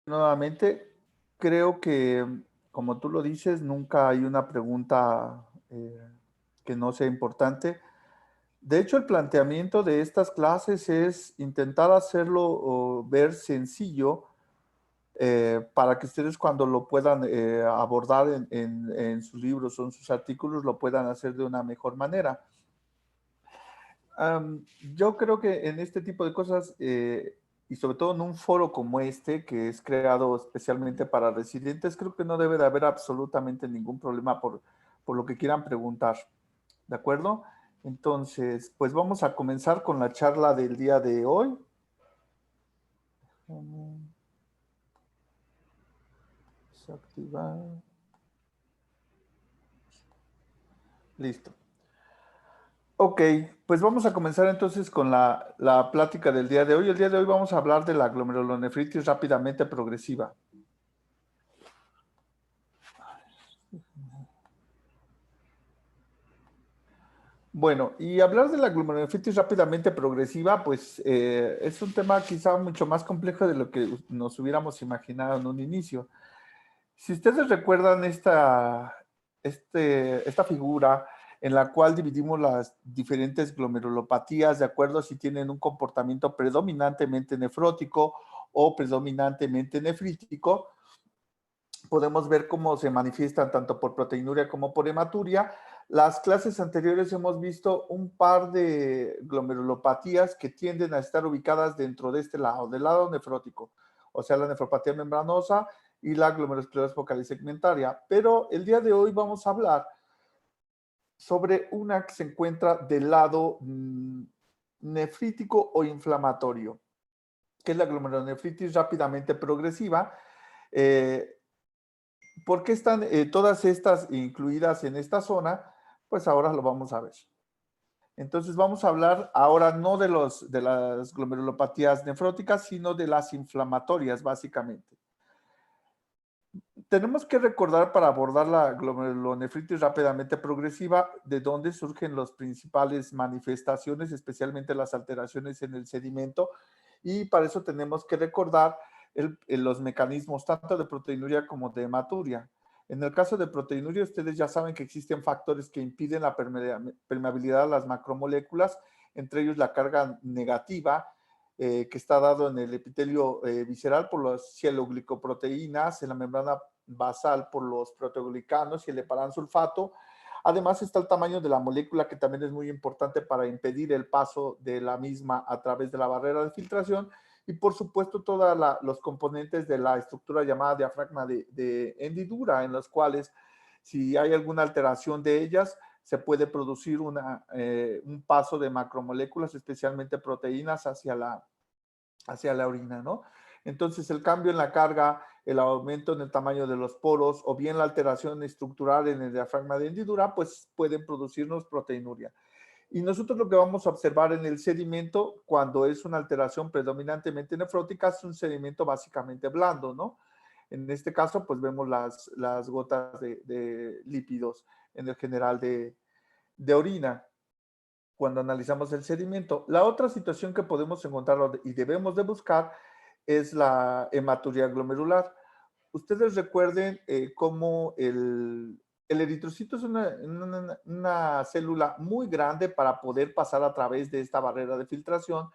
Nuevamente, creo que, como tú lo dices, nunca hay una pregunta que no sea importante. De hecho, el planteamiento de estas clases es intentar hacerlo ver sencillo para que ustedes cuando lo puedan abordar en sus libros o en sus artículos lo puedan hacer de una mejor manera. Yo creo que en este tipo de cosas, y sobre todo en un foro como este, que es creado especialmente para residentes, creo que no debe de haber absolutamente ningún problema por lo que quieran preguntar. ¿De acuerdo? Entonces, pues vamos a comenzar con la charla del día de hoy. Desactivar. Listo. Ok, pues vamos a comenzar entonces con la plática del día de hoy. El día de hoy vamos a hablar de la glomerulonefritis rápidamente progresiva. Bueno, y hablar de la glomerulonefritis rápidamente progresiva, pues es un tema quizá mucho más complejo de lo que nos hubiéramos imaginado en un inicio. Si ustedes recuerdan esta figura en la cual dividimos las diferentes glomerulopatías de acuerdo a si tienen un comportamiento predominantemente nefrótico o predominantemente nefrítico, podemos ver cómo se manifiestan tanto por proteinuria como por hematuria. Las clases anteriores hemos visto un par de glomerulopatías que tienden a estar ubicadas dentro de este lado, del lado nefrótico, o sea, la nefropatía membranosa y la glomerulosclerosis focal y segmentaria. Pero el día de hoy vamos a hablar sobre una que se encuentra del lado nefrítico o inflamatorio, que es la glomerulonefritis rápidamente progresiva. Eh, ¿Por qué están todas estas incluidas en esta zona? Pues ahora lo vamos a ver. Entonces vamos a hablar ahora no de las glomerulopatías nefróticas, sino de las inflamatorias, básicamente. Tenemos que recordar para abordar la glomerulonefritis rápidamente progresiva de dónde surgen las principales manifestaciones, especialmente las alteraciones en el sedimento, y para eso tenemos que recordar los mecanismos tanto de proteinuria como de hematuria. En el caso de proteinuria, ustedes ya saben que existen factores que impiden la permeabilidad a las macromoléculas, entre ellos la carga negativa, que está dado en el epitelio visceral por las cieloglicoproteínas, en la membrana basal por los proteoglicanos y el heparansulfato. Además está el tamaño de la molécula, que también es muy importante para impedir el paso de la misma a través de la barrera de filtración. Y por supuesto todos los componentes de la estructura llamada diafragma de hendidura, en los cuales si hay alguna alteración de ellas, se puede producir un paso de macromoléculas, especialmente proteínas, hacia la orina, ¿no? Entonces, el cambio en la carga, el aumento en el tamaño de los poros o bien la alteración estructural en el diafragma de hendidura, pues pueden producirnos proteinuria. Y nosotros lo que vamos a observar en el sedimento, cuando es una alteración predominantemente nefrótica, es un sedimento básicamente blando, ¿no? En este caso, pues vemos las gotas de lípidos en el general de orina cuando analizamos el sedimento. La otra situación que podemos encontrar y debemos de buscar es la hematuria glomerular. Ustedes recuerden cómo el eritrocito es una célula muy grande para poder pasar a través de esta barrera de filtración,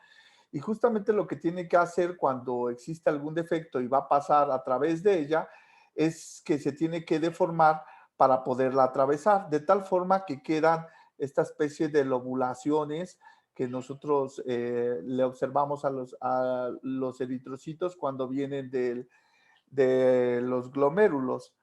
y justamente lo que tiene que hacer cuando existe algún defecto y va a pasar a través de ella es que se tiene que deformar para poderla atravesar, de tal forma que quedan esta especie de lobulaciones que nosotros le observamos a los eritrocitos cuando vienen de los glomérulos.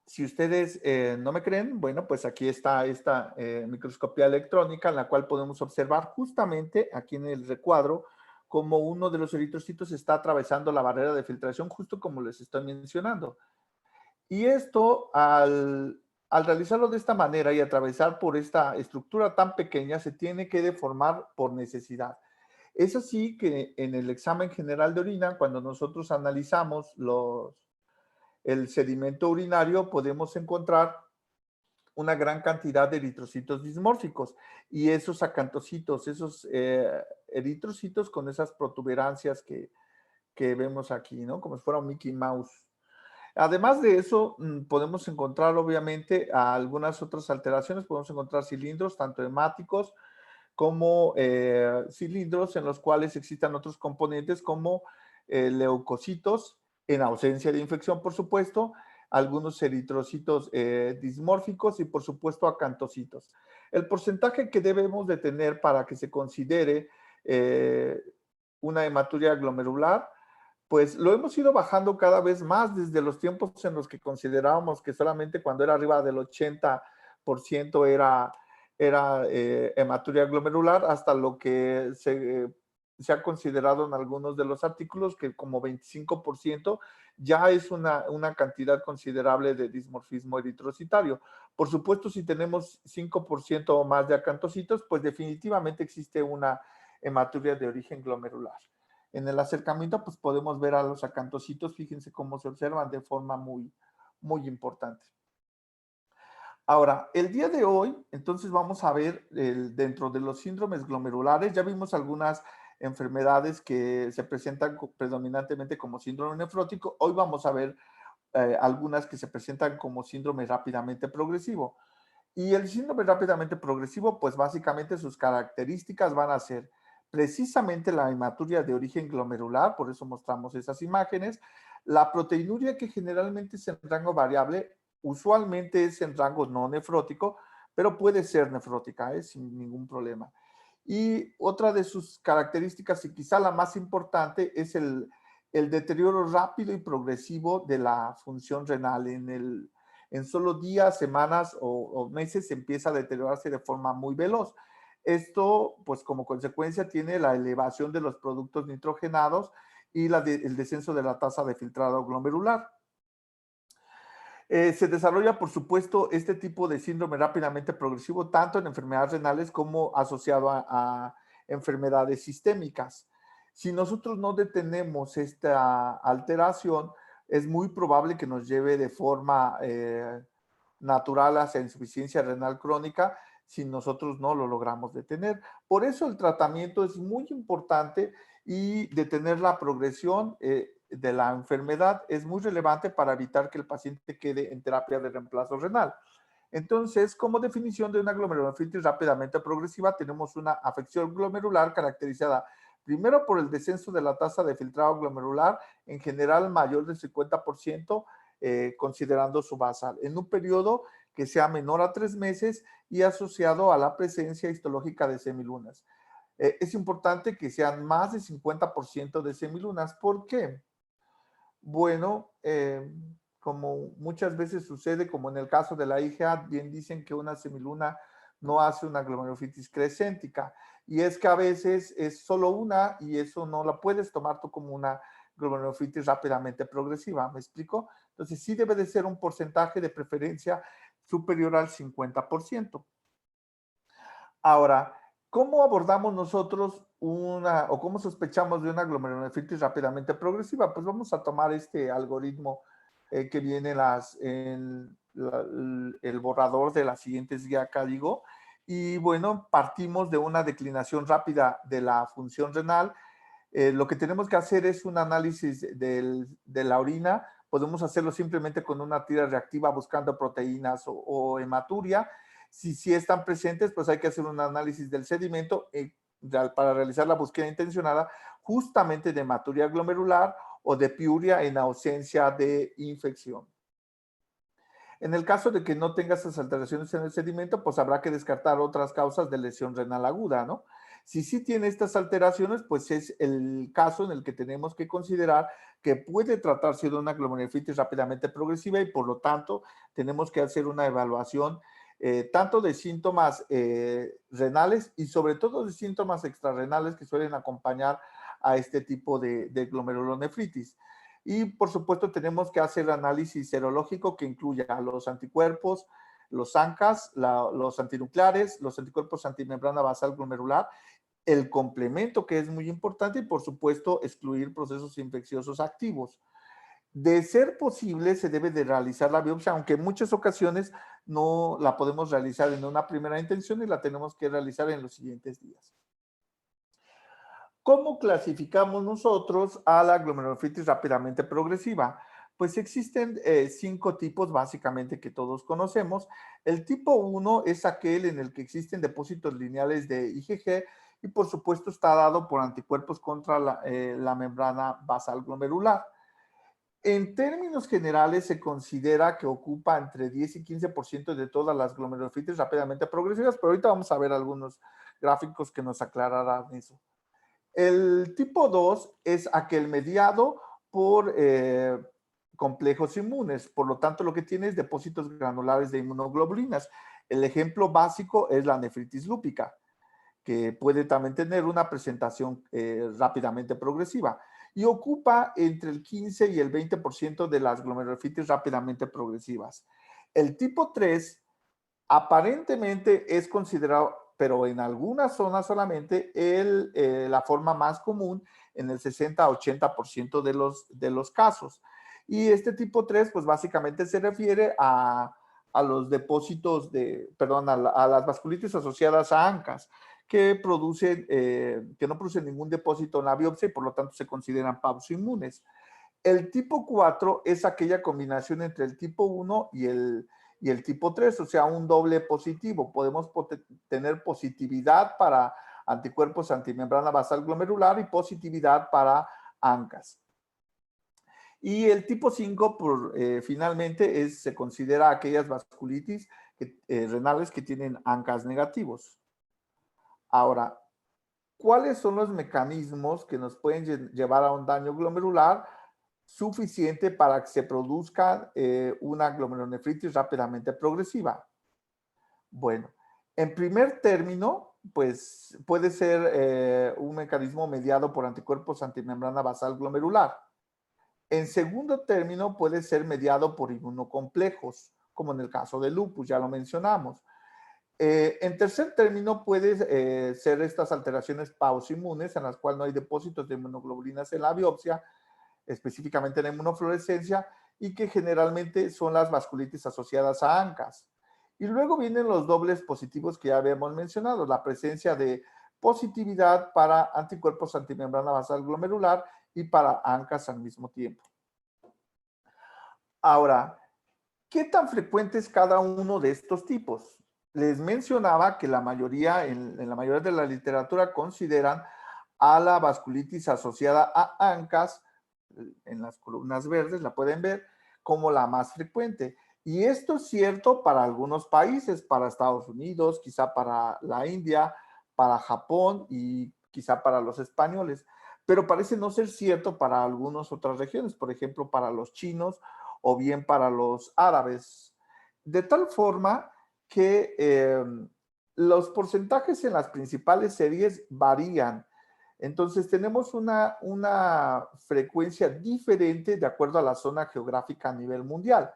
Si ustedes no me creen, bueno, pues aquí está esta microscopía electrónica en la cual podemos observar justamente aquí en el recuadro cómo uno de los eritrocitos está atravesando la barrera de filtración, justo como les estoy mencionando. Y esto, al realizarlo de esta manera y atravesar por esta estructura tan pequeña, se tiene que deformar por necesidad. Es así que en el examen general de orina, cuando nosotros analizamos el sedimento urinario, podemos encontrar una gran cantidad de eritrocitos dismórficos, y esos acantocitos, esos eritrocitos con esas protuberancias que vemos aquí, ¿no? Como si fuera un Mickey Mouse. Además de eso, podemos encontrar obviamente algunas otras alteraciones, podemos encontrar cilindros, tanto hemáticos como cilindros en los cuales existan otros componentes como leucocitos, en ausencia de infección, por supuesto, algunos eritrocitos dismórficos y, por supuesto, acantocitos. El porcentaje que debemos de tener para que se considere eh, una hematuria glomerular, pues lo hemos ido bajando cada vez más desde los tiempos en los que considerábamos que solamente cuando era arriba del 80% era hematuria glomerular, hasta lo que se ha considerado en algunos de los artículos que como 25% ya es una cantidad considerable de dismorfismo eritrocitario. Por supuesto, si tenemos 5% o más de acantocitos, pues definitivamente existe una hematuria de origen glomerular. En el acercamiento, pues podemos ver a los acantocitos, fíjense cómo se observan de forma muy, muy importante. Ahora, el día de hoy, entonces vamos a ver dentro de los síndromes glomerulares, ya vimos algunas enfermedades que se presentan predominantemente como síndrome nefrótico. Hoy vamos a ver algunas que se presentan como síndrome rápidamente progresivo. Y el síndrome rápidamente progresivo, pues básicamente sus características van a ser precisamente la hematuria de origen glomerular, por eso mostramos esas imágenes, la proteinuria que generalmente es en rango variable, usualmente es en rango no nefrótico, pero puede ser nefrótica, sin ningún problema. Y otra de sus características, y quizá la más importante, es el deterioro rápido y progresivo de la función renal. En solo días, semanas o meses empieza a deteriorarse de forma muy veloz. Esto, pues como consecuencia, tiene la elevación de los productos nitrogenados y el descenso de la tasa de filtrado glomerular. Se desarrolla, por supuesto, este tipo de síndrome rápidamente progresivo, tanto en enfermedades renales como asociado a enfermedades sistémicas. Si nosotros no detenemos esta alteración, es muy probable que nos lleve de forma natural hacia insuficiencia renal crónica si nosotros no lo logramos detener. Por eso el tratamiento es muy importante y detener la progresión de la enfermedad es muy relevante para evitar que el paciente quede en terapia de reemplazo renal. Entonces, como definición de una glomerulonefritis rápidamente progresiva, tenemos una afección glomerular caracterizada primero por el descenso de la tasa de filtrado glomerular, en general mayor del 50%, considerando su basal, en un periodo que sea menor a 3 meses y asociado a la presencia histológica de semilunas. Es importante que sean más de 50% de semilunas. ¿Por qué? Bueno, como muchas veces sucede, como en el caso de la IgA, bien dicen que una semiluna no hace una glomerulonefritis crescéntica. Y es que a veces es solo una y eso no la puedes tomar tú como una glomerulonefritis rápidamente progresiva. ¿Me explico? Entonces sí debe de ser un porcentaje de preferencia superior al 50%. Ahora, ¿cómo abordamos nosotros o cómo sospechamos de una glomerulonefritis rápidamente progresiva? Pues vamos a tomar este algoritmo que viene el borrador de las siguientes guías acá, digo, y bueno, partimos de una declinación rápida de la función renal. Lo que tenemos que hacer es un análisis de la orina. Podemos hacerlo simplemente con una tira reactiva buscando proteínas o hematuria. Si están presentes, pues hay que hacer un análisis del sedimento para realizar la búsqueda intencionada justamente de hematuria glomerular o de piuria en ausencia de infección. En el caso de que no tenga esas alteraciones en el sedimento, pues habrá que descartar otras causas de lesión renal aguda, ¿no? Si sí tiene estas alteraciones, pues es el caso en el que tenemos que considerar que puede tratarse de una glomerulonefritis rápidamente progresiva y por lo tanto tenemos que hacer una evaluación tanto de síntomas renales y sobre todo de síntomas extrarrenales que suelen acompañar a este tipo de glomerulonefritis. Y por supuesto tenemos que hacer análisis serológico que incluya los anticuerpos, los ANCAS, los antinucleares, los anticuerpos antimembrana basal glomerular, el complemento que es muy importante y por supuesto excluir procesos infecciosos activos. De ser posible se debe de realizar la biopsia, aunque en muchas ocasiones no la podemos realizar en una primera intención y la tenemos que realizar en los siguientes días. ¿Cómo clasificamos nosotros a la glomerulonefritis rápidamente progresiva? Pues existen 5 tipos básicamente que todos conocemos. El tipo 1 es aquel en el que existen depósitos lineales de IgG y por supuesto está dado por anticuerpos contra la membrana basal glomerular. En términos generales, se considera que ocupa entre 10 y 15% de todas las glomerulonefritis rápidamente progresivas, pero ahorita vamos a ver algunos gráficos que nos aclararán eso. El tipo 2 es aquel mediado por complejos inmunes, por lo tanto lo que tiene es depósitos granulares de inmunoglobulinas. El ejemplo básico es la nefritis lúpica, que puede también tener una presentación rápidamente progresiva y ocupa entre el 15 y el 20% de las glomerulonefritis rápidamente progresivas. El tipo 3 aparentemente es considerado, pero en algunas zonas solamente, la forma más común en el 60-80% de los casos. Y este tipo 3, pues básicamente se refiere a los depósitos perdón, a las vasculitis asociadas a ANCAS, que no producen ningún depósito en la biopsia y por lo tanto se consideran pausoinmunes. El tipo 4 es aquella combinación entre el tipo 1 y el tipo 3, o sea, un doble positivo. Podemos tener positividad para anticuerpos antimembrana basal glomerular y positividad para ANCAS. Y el tipo 5, finalmente, se considera aquellas vasculitis renales que tienen ANCAS negativos. Ahora, ¿cuáles son los mecanismos que nos pueden llevar a un daño glomerular suficiente para que se produzca una glomerulonefritis rápidamente progresiva? Bueno, en primer término, pues puede ser un mecanismo mediado por anticuerpos antimembrana basal glomerular. En segundo término, puede ser mediado por inmunocomplejos, como en el caso del lupus, ya lo mencionamos. En tercer término, puede ser estas alteraciones pausoinmunes en las cuales no hay depósitos de inmunoglobulinas en la biopsia, específicamente en la inmunofluorescencia, y que generalmente son las vasculitis asociadas a ANCAS. Y luego vienen los dobles positivos que ya habíamos mencionado, la presencia de positividad para anticuerpos antimembrana basal glomerular y para ANCAS al mismo tiempo. Ahora, ¿qué tan frecuente es cada uno de estos tipos? Les mencionaba que la mayoría, en la mayoría de la literatura consideran a la vasculitis asociada a ANCAS, en las columnas verdes, la pueden ver, como la más frecuente. Y esto es cierto para algunos países, para Estados Unidos, quizá para la India, para Japón y quizá para los españoles. Pero parece no ser cierto para algunas otras regiones, por ejemplo, para los chinos o bien para los árabes. De tal forma que los porcentajes en las principales series varían. Entonces tenemos una frecuencia diferente de acuerdo a la zona geográfica a nivel mundial.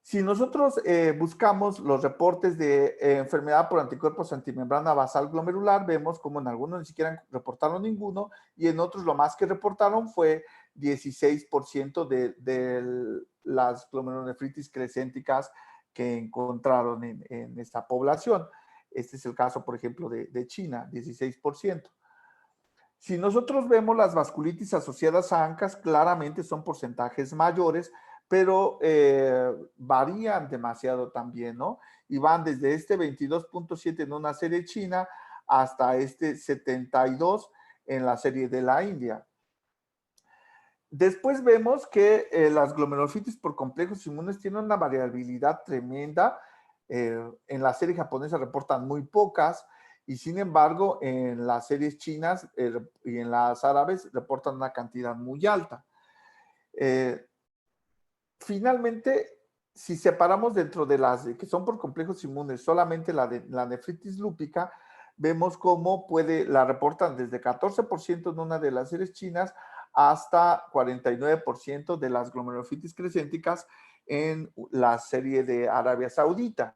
Si nosotros buscamos los reportes de enfermedad por anticuerpos antimembrana basal glomerular, vemos como en algunos ni siquiera reportaron ninguno y en otros lo más que reportaron fue 16% de las glomerulonefritis crescénticas que encontraron en esta población. Este es el caso, por ejemplo, de China, 16%. Si nosotros vemos las vasculitis asociadas a ANCAS, claramente son porcentajes mayores, pero varían demasiado también, ¿no? Y van desde este 22.7 en una serie china hasta este 72 en la serie de la India. Después vemos que las glomerulonefritis por complejos inmunes tienen una variabilidad tremenda. En la serie japonesa reportan muy pocas y sin embargo en las series chinas y en las árabes reportan una cantidad muy alta. Finalmente, si separamos dentro de las que son por complejos inmunes solamente la nefritis lúpica, vemos cómo la reportan desde 14% en una de las series chinas hasta 49% de las glomerulonefritis crescénticas en la serie de Arabia Saudita.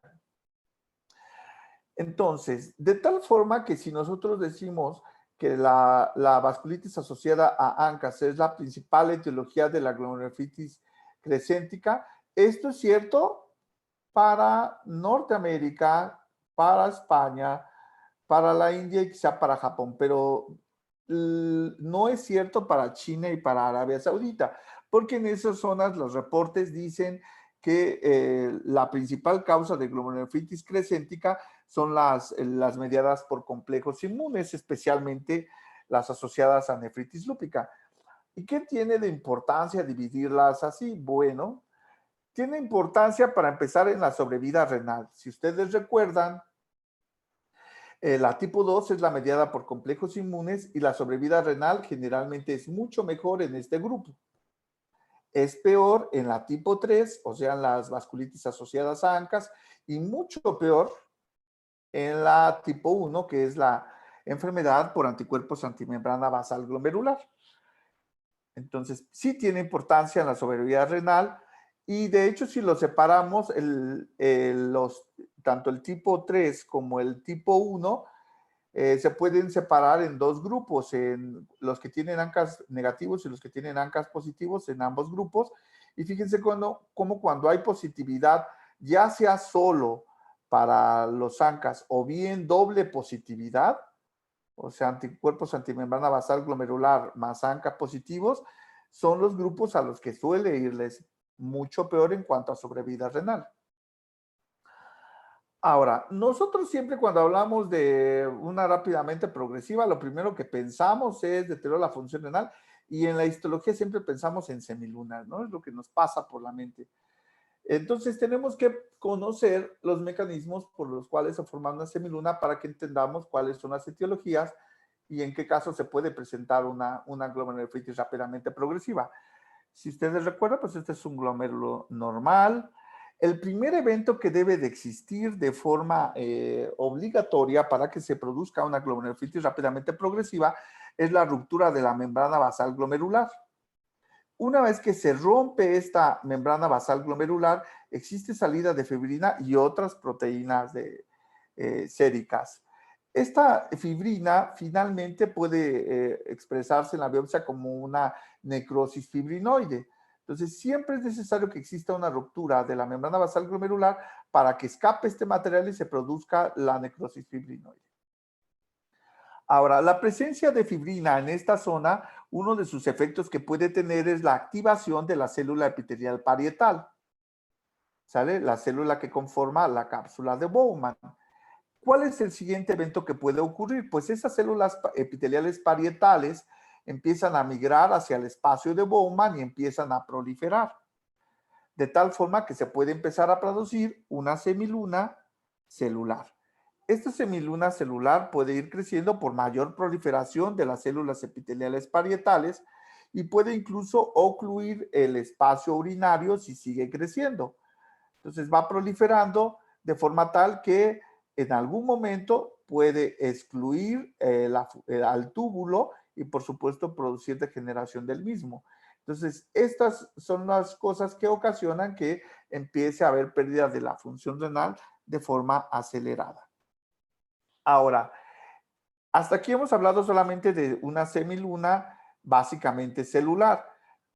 Entonces, de tal forma que si nosotros decimos que la vasculitis asociada a ANCAS es la principal etiología de la glomerulonefritis crescéntica, esto es cierto para Norteamérica, para España, para la India y quizá para Japón, pero no es cierto para China y para Arabia Saudita, porque en esas zonas los reportes dicen que la principal causa de glomerulonefritis crescéntica son las mediadas por complejos inmunes, especialmente las asociadas a nefritis lúpica. ¿Y qué tiene de importancia dividirlas así? Bueno, tiene importancia para empezar en la sobrevida renal. Si ustedes recuerdan, la tipo 2 es la mediada por complejos inmunes y la sobrevida renal generalmente es mucho mejor en este grupo. Es peor en la tipo 3, o sea, en las vasculitis asociadas a ANCAS, y mucho peor en la tipo 1, que es la enfermedad por anticuerpos antimembrana basal glomerular. Entonces, sí tiene importancia en la sobrevida renal y de hecho si lo separamos, tanto el tipo 3 como el tipo 1 se pueden separar en dos grupos, en los que tienen ANCAS negativos y los que tienen ANCAS positivos en ambos grupos. Y fíjense cómo cuando hay positividad, ya sea solo para los ANCAS o bien doble positividad, o sea, anticuerpos antimembrana basal glomerular más ANCA positivos, son los grupos a los que suele irles mucho peor en cuanto a sobrevida renal. Ahora, nosotros siempre cuando hablamos de una rápidamente progresiva, lo primero que pensamos es deterioro de la función renal y en la histología siempre pensamos en semilunas, ¿no? Es lo que nos pasa por la mente. Entonces tenemos que conocer los mecanismos por los cuales se forma una semiluna para que entendamos cuáles son las etiologías y en qué caso se puede presentar una glomerulonefritis rápidamente progresiva. Si ustedes recuerdan, pues este es un glomérulo normal. El primer evento que debe de existir de forma obligatoria para que se produzca una glomerulonefritis rápidamente progresiva es la ruptura de la membrana basal glomerular. Una vez que se rompe esta membrana basal glomerular, existe salida de fibrina y otras proteínas séricas. Esta fibrina finalmente puede expresarse en la biopsia como una necrosis fibrinoide. Entonces, siempre es necesario que exista una ruptura de la membrana basal glomerular para que escape este material y se produzca la necrosis fibrinoide. Ahora, la presencia de fibrina en esta zona, uno de sus efectos que puede tener es la activación de la célula epitelial parietal, ¿sale? La célula que conforma la cápsula de Bowman. ¿Cuál es el siguiente evento que puede ocurrir? Pues esas células epiteliales parietales empiezan a migrar hacia el espacio de Bowman y empiezan a proliferar, de tal forma que se puede empezar a producir una semiluna celular. Esta semiluna celular puede ir creciendo por mayor proliferación de las células epiteliales parietales y puede incluso ocluir el espacio urinario si sigue creciendo. Entonces va proliferando de forma tal que en algún momento puede excluir al túbulo y por supuesto producir degeneración del mismo. Entonces, estas son las cosas que ocasionan que empiece a haber pérdida de la función renal de forma acelerada. Ahora, hasta aquí hemos hablado solamente de una semiluna básicamente celular,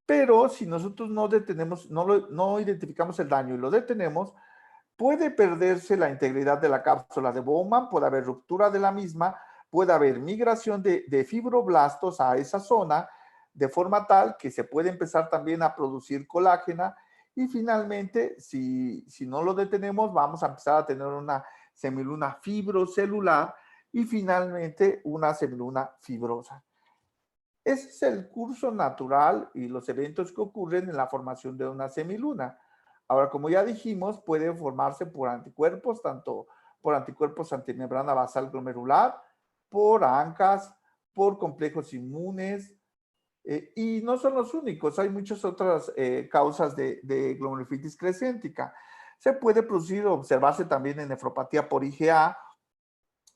pero si nosotros no detenemos, no identificamos el daño y lo detenemos, puede perderse la integridad de la cápsula de Bowman, puede haber ruptura de la misma, puede haber migración de fibroblastos a esa zona, de forma tal que se puede empezar también a producir colágena y finalmente, si no lo detenemos, vamos a empezar a tener una semiluna fibrocelular y finalmente una semiluna fibrosa. Ese es el curso natural y los eventos que ocurren en la formación de una semiluna. Ahora, como ya dijimos, puede formarse por anticuerpos, tanto por anticuerpos antimembrana basal glomerular, por ANCAS, por complejos inmunes, y no son los únicos, hay muchas otras causas de glomerulonefritis crescéntica. Se puede producir o observarse también en nefropatía por IgA,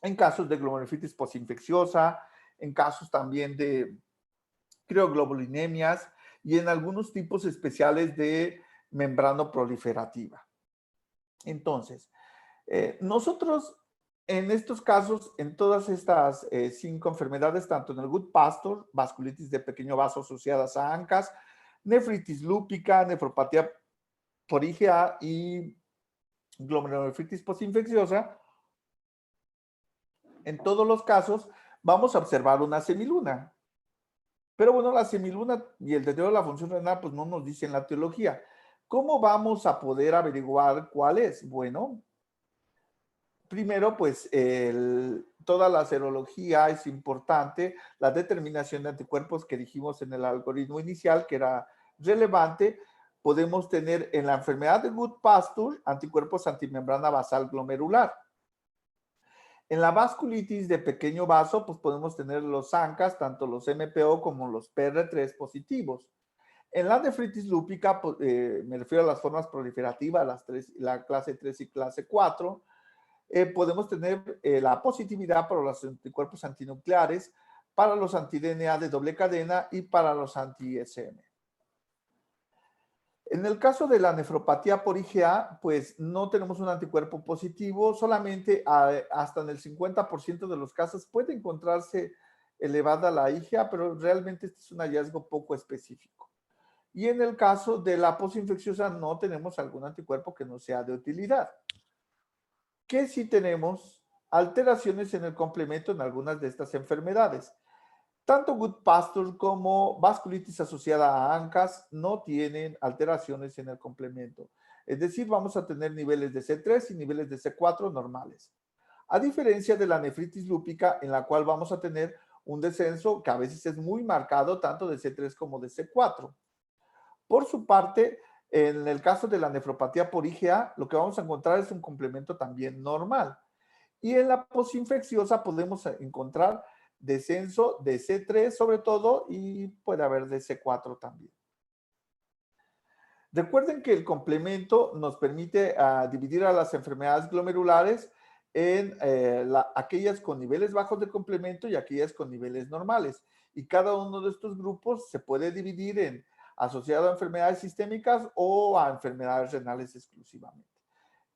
en casos de glomerulonefritis postinfecciosa, en casos también de crioglobulinemias y en algunos tipos especiales de membrana proliferativa. Entonces, nosotros en estos casos, en todas estas 5 enfermedades, tanto en el Good Pastor, vasculitis de pequeño vaso asociadas a ANCAS, nefritis lúpica, nefropatía por IgA y glomerulonefritis postinfecciosa, en todos los casos vamos a observar una semiluna. Pero bueno, la semiluna y el deterioro de la función renal, pues no nos dicen la teología. ¿Cómo vamos a poder averiguar cuál es? Bueno, primero, pues toda la serología es importante, la determinación de anticuerpos que dijimos en el algoritmo inicial, que era relevante. Podemos tener en la enfermedad de Goodpasture anticuerpos antimembrana basal glomerular. En la vasculitis de pequeño vaso, pues podemos tener los ANCAs, tanto los MPO como los PR3 positivos. En la nefritis lúpica, me refiero a las formas proliferativas, la clase 3 y clase 4, podemos tener la positividad para los anticuerpos antinucleares, para los anti-DNA de doble cadena y para los anti-ISM. En el caso de la nefropatía por IgA, pues no tenemos un anticuerpo positivo, solamente hasta en el 50% de los casos puede encontrarse elevada la IgA, pero realmente este es un hallazgo poco específico. Y en el caso de la posinfecciosa no tenemos algún anticuerpo que no sea de utilidad. ¿Qué sí tenemos? Alteraciones en el complemento en algunas de estas enfermedades. Tanto Goodpasture como vasculitis asociada a ANCAS no tienen alteraciones en el complemento. Es decir, vamos a tener niveles de C3 y niveles de C4 normales. A diferencia de la nefritis lúpica, en la cual vamos a tener un descenso que a veces es muy marcado, tanto de C3 como de C4. Por su parte, en el caso de la nefropatía por IgA, lo que vamos a encontrar es un complemento también normal. Y en la posinfecciosa podemos encontrar descenso de C3 sobre todo y puede haber de C4 también. Recuerden que el complemento nos permite dividir a las enfermedades glomerulares en aquellas con niveles bajos de complemento y aquellas con niveles normales. Y cada uno de estos grupos se puede dividir en asociado a enfermedades sistémicas o a enfermedades renales exclusivamente.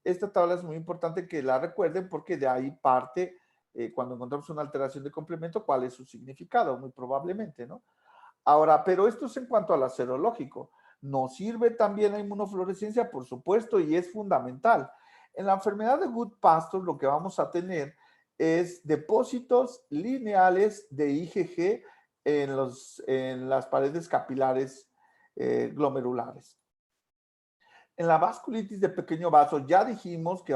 Esta tabla es muy importante que la recuerden porque de ahí parte, cuando encontramos una alteración de complemento, cuál es su significado, muy probablemente, ¿no? Ahora, pero esto es en cuanto a la serológico. ¿Nos sirve también la inmunofluorescencia? Por supuesto, y es fundamental. En la enfermedad de Goodpasture lo que vamos a tener es depósitos lineales de IgG en las paredes capilares glomerulares. En la vasculitis de pequeño vaso ya dijimos que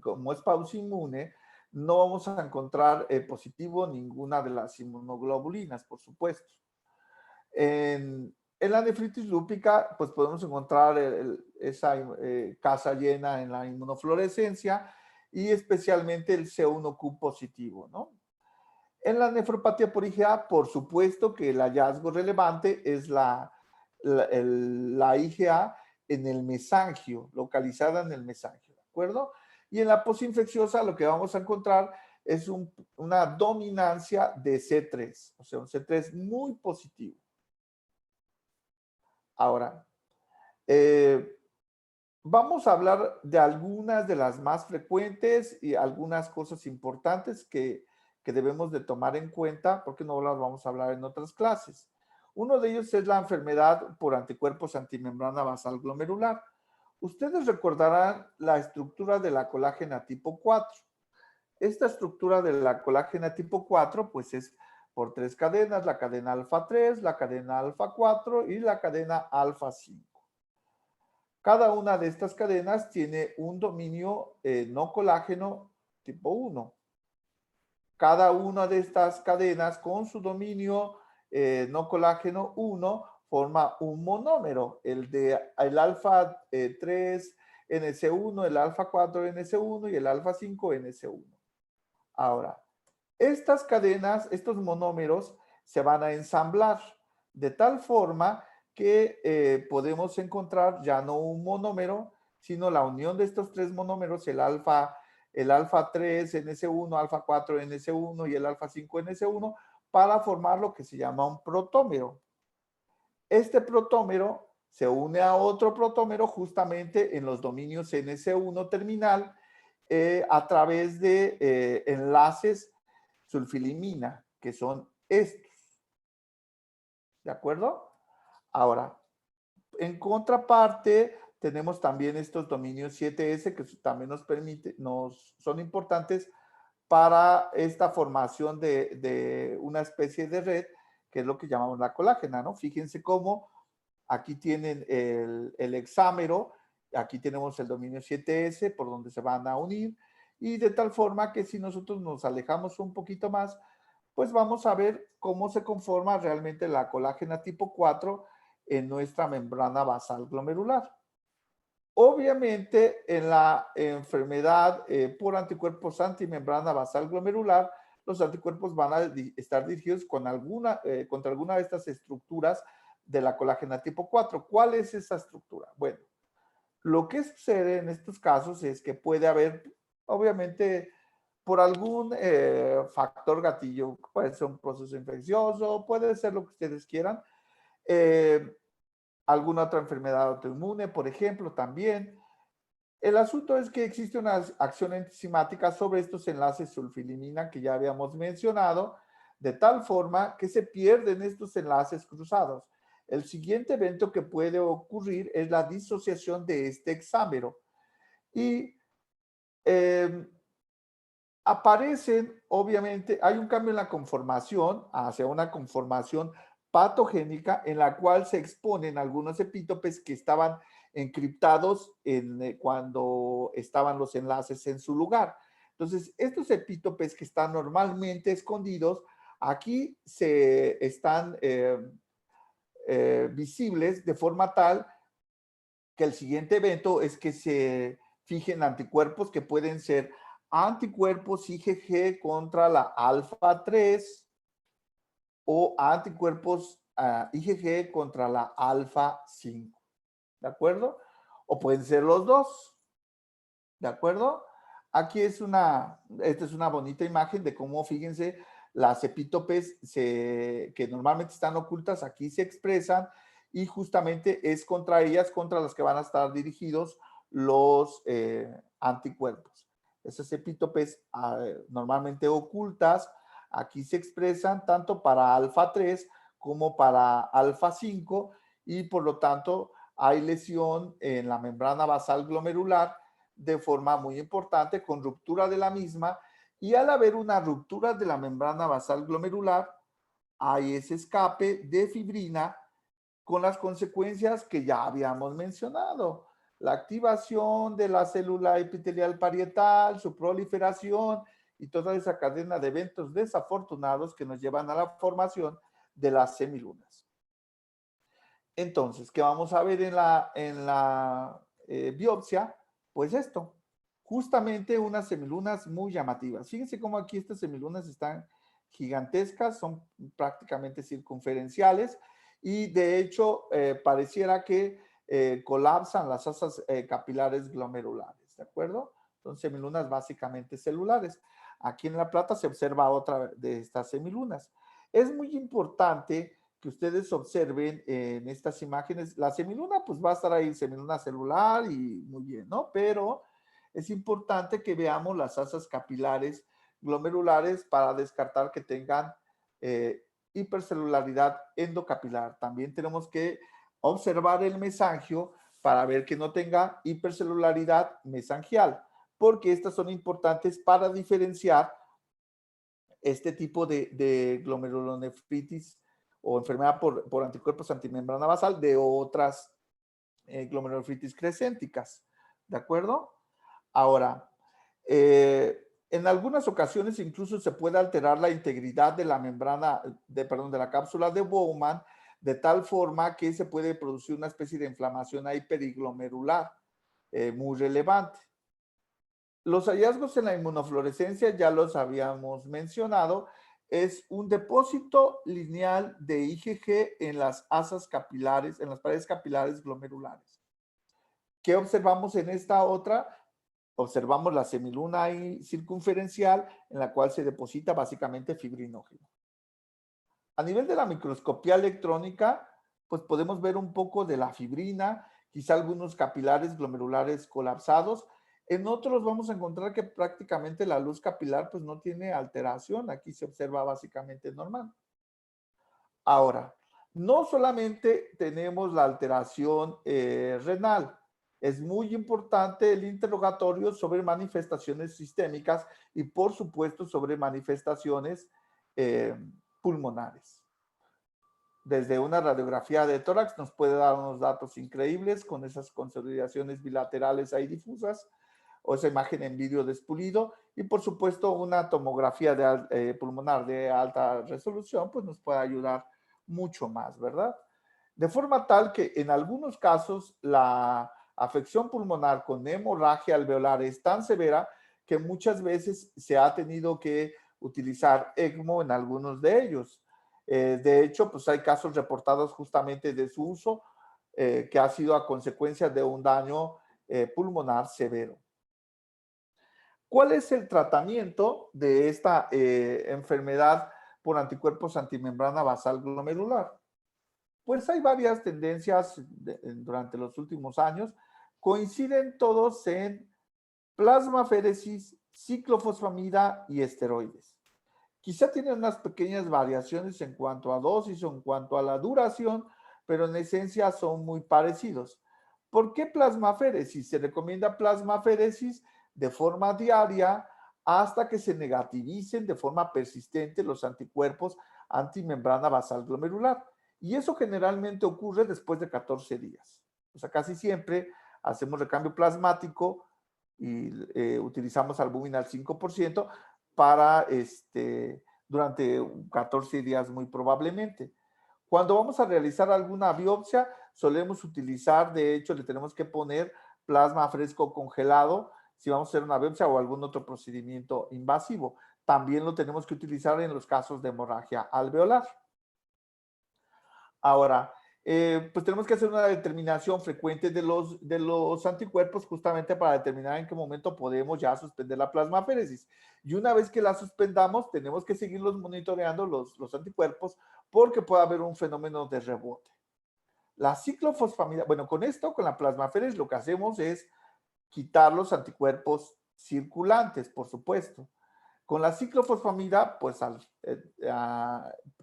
como es pausinmune, no vamos a encontrar positivo ninguna de las inmunoglobulinas, por supuesto. En la nefritis lúpica, pues podemos encontrar esa casa llena en la inmunofluorescencia y especialmente el C1Q positivo, ¿no? En la nefropatía por IgA, por supuesto que el hallazgo relevante es la IgA en el mesangio, localizada en el mesangio, ¿de acuerdo? Y en la posinfecciosa lo que vamos a encontrar es una dominancia de C3, o sea, un C3 muy positivo. Ahora, vamos a hablar de algunas de las más frecuentes y algunas cosas importantes que debemos de tomar en cuenta, porque no las vamos a hablar en otras clases. Uno de ellos es la enfermedad por anticuerpos antimembrana basal glomerular. Ustedes recordarán la estructura de la colágena tipo 4. Esta estructura de la colágena tipo 4, pues es por tres cadenas, la cadena alfa 3, la cadena alfa 4 y la cadena alfa 5. Cada una de estas cadenas tiene un dominio no colágeno tipo 1. Cada una de estas cadenas con su dominio no colágeno 1 forma un monómero, el alfa 3 NC1, el alfa 4 NC1 y el alfa 5 NC1. Ahora, estas cadenas, estos monómeros, se van a ensamblar de tal forma que podemos encontrar ya no un monómero, sino la unión de estos tres monómeros, el alfa 3 NC1, alfa 4 NC1 y el alfa 5 NC1, para formar lo que se llama un protómero. Este protómero se une a otro protómero justamente en los dominios NC1 terminal a través de enlaces sulfilimina, que son estos. ¿De acuerdo? Ahora, en contraparte, tenemos también estos dominios 7S que también son importantes para esta formación de una especie de red, que es lo que llamamos la colágena, ¿no? Fíjense cómo aquí tienen el hexámero, aquí tenemos el dominio 7S por donde se van a unir, y de tal forma que si nosotros nos alejamos un poquito más, pues vamos a ver cómo se conforma realmente la colágena tipo 4 en nuestra membrana basal glomerular. Obviamente, en la enfermedad por anticuerpos antimembrana basal glomerular, los anticuerpos van a estar dirigidos con contra alguna de estas estructuras de la colágena tipo 4. ¿Cuál es esa estructura? Bueno, lo que sucede en estos casos es que puede haber, obviamente, por algún factor gatillo, puede ser un proceso infeccioso, puede ser lo que ustedes quieran, eh, alguna otra enfermedad autoinmune, por ejemplo, también. El asunto es que existe una acción enzimática sobre estos enlaces sulfilimina que ya habíamos mencionado, de tal forma que se pierden estos enlaces cruzados. El siguiente evento que puede ocurrir es la disociación de este hexámero. Y eh, aparecen, obviamente, hay un cambio en la conformación hacia una conformación patogénica en la cual se exponen algunos epítopes que estaban encriptados cuando estaban los enlaces en su lugar. Entonces, estos epítopes que están normalmente escondidos, aquí se están visibles de forma tal que el siguiente evento es que se fijen anticuerpos que pueden ser anticuerpos IgG contra la alfa 3 o anticuerpos IgG contra la alfa 5, ¿de acuerdo? O pueden ser los dos, ¿de acuerdo? Aquí esta es una bonita imagen de cómo, fíjense, las epítopes que normalmente están ocultas, aquí se expresan y justamente es contra ellas, contra las que van a estar dirigidos los anticuerpos. Esas epítopes normalmente ocultas, aquí se expresan tanto para alfa 3 como para alfa 5 y por lo tanto hay lesión en la membrana basal glomerular de forma muy importante con ruptura de la misma y al haber una ruptura de la membrana basal glomerular hay ese escape de fibrina con las consecuencias que ya habíamos mencionado. La activación de la célula epitelial parietal, su proliferación y toda esa cadena de eventos desafortunados que nos llevan a la formación de las semilunas. Entonces, ¿qué vamos a ver en la biopsia? Pues esto, justamente unas semilunas muy llamativas. Fíjense cómo aquí estas semilunas están gigantescas, son prácticamente circunferenciales y de hecho pareciera que colapsan las asas capilares glomerulares, ¿de acuerdo? Son semilunas básicamente celulares. Aquí en la plata se observa otra de estas semilunas. Es muy importante que ustedes observen en estas imágenes, la semiluna pues va a estar ahí, semiluna celular y muy bien, ¿no? Pero es importante que veamos las asas capilares glomerulares para descartar que tengan hipercelularidad endocapilar. También tenemos que observar el mesangio para ver que no tenga hipercelularidad mesangial, porque estas son importantes para diferenciar este tipo de glomerulonefritis o enfermedad por anticuerpos antimembrana basal de otras glomerulonefritis crescénticas. ¿De acuerdo? Ahora, en algunas ocasiones incluso se puede alterar la integridad de la membrana, de la cápsula de Bowman, de tal forma que se puede producir una especie de inflamación hiperiglomerular muy relevante. Los hallazgos en la inmunofluorescencia ya los habíamos mencionado, es un depósito lineal de IgG en las asas capilares, en las paredes capilares glomerulares. ¿Qué observamos en esta otra? Observamos la semiluna circunferencial en la cual se deposita básicamente fibrinógeno. A nivel de la microscopía electrónica, pues podemos ver un poco de la fibrina, quizá algunos capilares glomerulares colapsados. En otros vamos a encontrar que prácticamente la luz capilar pues no tiene alteración, aquí se observa básicamente normal. Ahora, no solamente tenemos la alteración renal, es muy importante el interrogatorio sobre manifestaciones sistémicas y, por supuesto, sobre manifestaciones eh, pulmonares. Desde una radiografía de tórax nos puede dar unos datos increíbles con esas consolidaciones bilaterales ahí difusas, o esa imagen en vídeo despulido, y por supuesto una tomografía pulmonar de alta resolución, pues nos puede ayudar mucho más, ¿verdad? De forma tal que en algunos casos la afección pulmonar con hemorragia alveolar es tan severa que muchas veces se ha tenido que utilizar ECMO en algunos de ellos. De hecho, pues hay casos reportados justamente de su uso que ha sido a consecuencia de un daño pulmonar severo. ¿Cuál es el tratamiento de esta enfermedad por anticuerpos antimembrana basal glomerular? Pues hay varias tendencias durante los últimos años. Coinciden todos en plasmaféresis, ciclofosfamida y esteroides. Quizá tienen unas pequeñas variaciones en cuanto a dosis o en cuanto a la duración, pero en esencia son muy parecidos. ¿Por qué plasmaféresis? Se recomienda plasmaféresis de forma diaria hasta que se negativicen de forma persistente los anticuerpos antimembrana basal glomerular. Y eso generalmente ocurre después de 14 días. O sea, casi siempre hacemos recambio plasmático y utilizamos albúmina al 5% para durante 14 días muy probablemente. Cuando vamos a realizar alguna biopsia, solemos utilizar, de hecho, le tenemos que poner plasma fresco congelado si vamos a hacer una biopsia o algún otro procedimiento invasivo. También lo tenemos que utilizar en los casos de hemorragia alveolar. Ahora, pues tenemos que hacer una determinación frecuente de los anticuerpos justamente para determinar en qué momento podemos ya suspender la plasmaféresis. Y una vez que la suspendamos, tenemos que seguirlos monitoreando los anticuerpos porque puede haber un fenómeno de rebote. La ciclofosfamida, bueno, con esto, con la plasmaféresis, lo que hacemos es quitar los anticuerpos circulantes, por supuesto. Con la ciclofosfamida, pues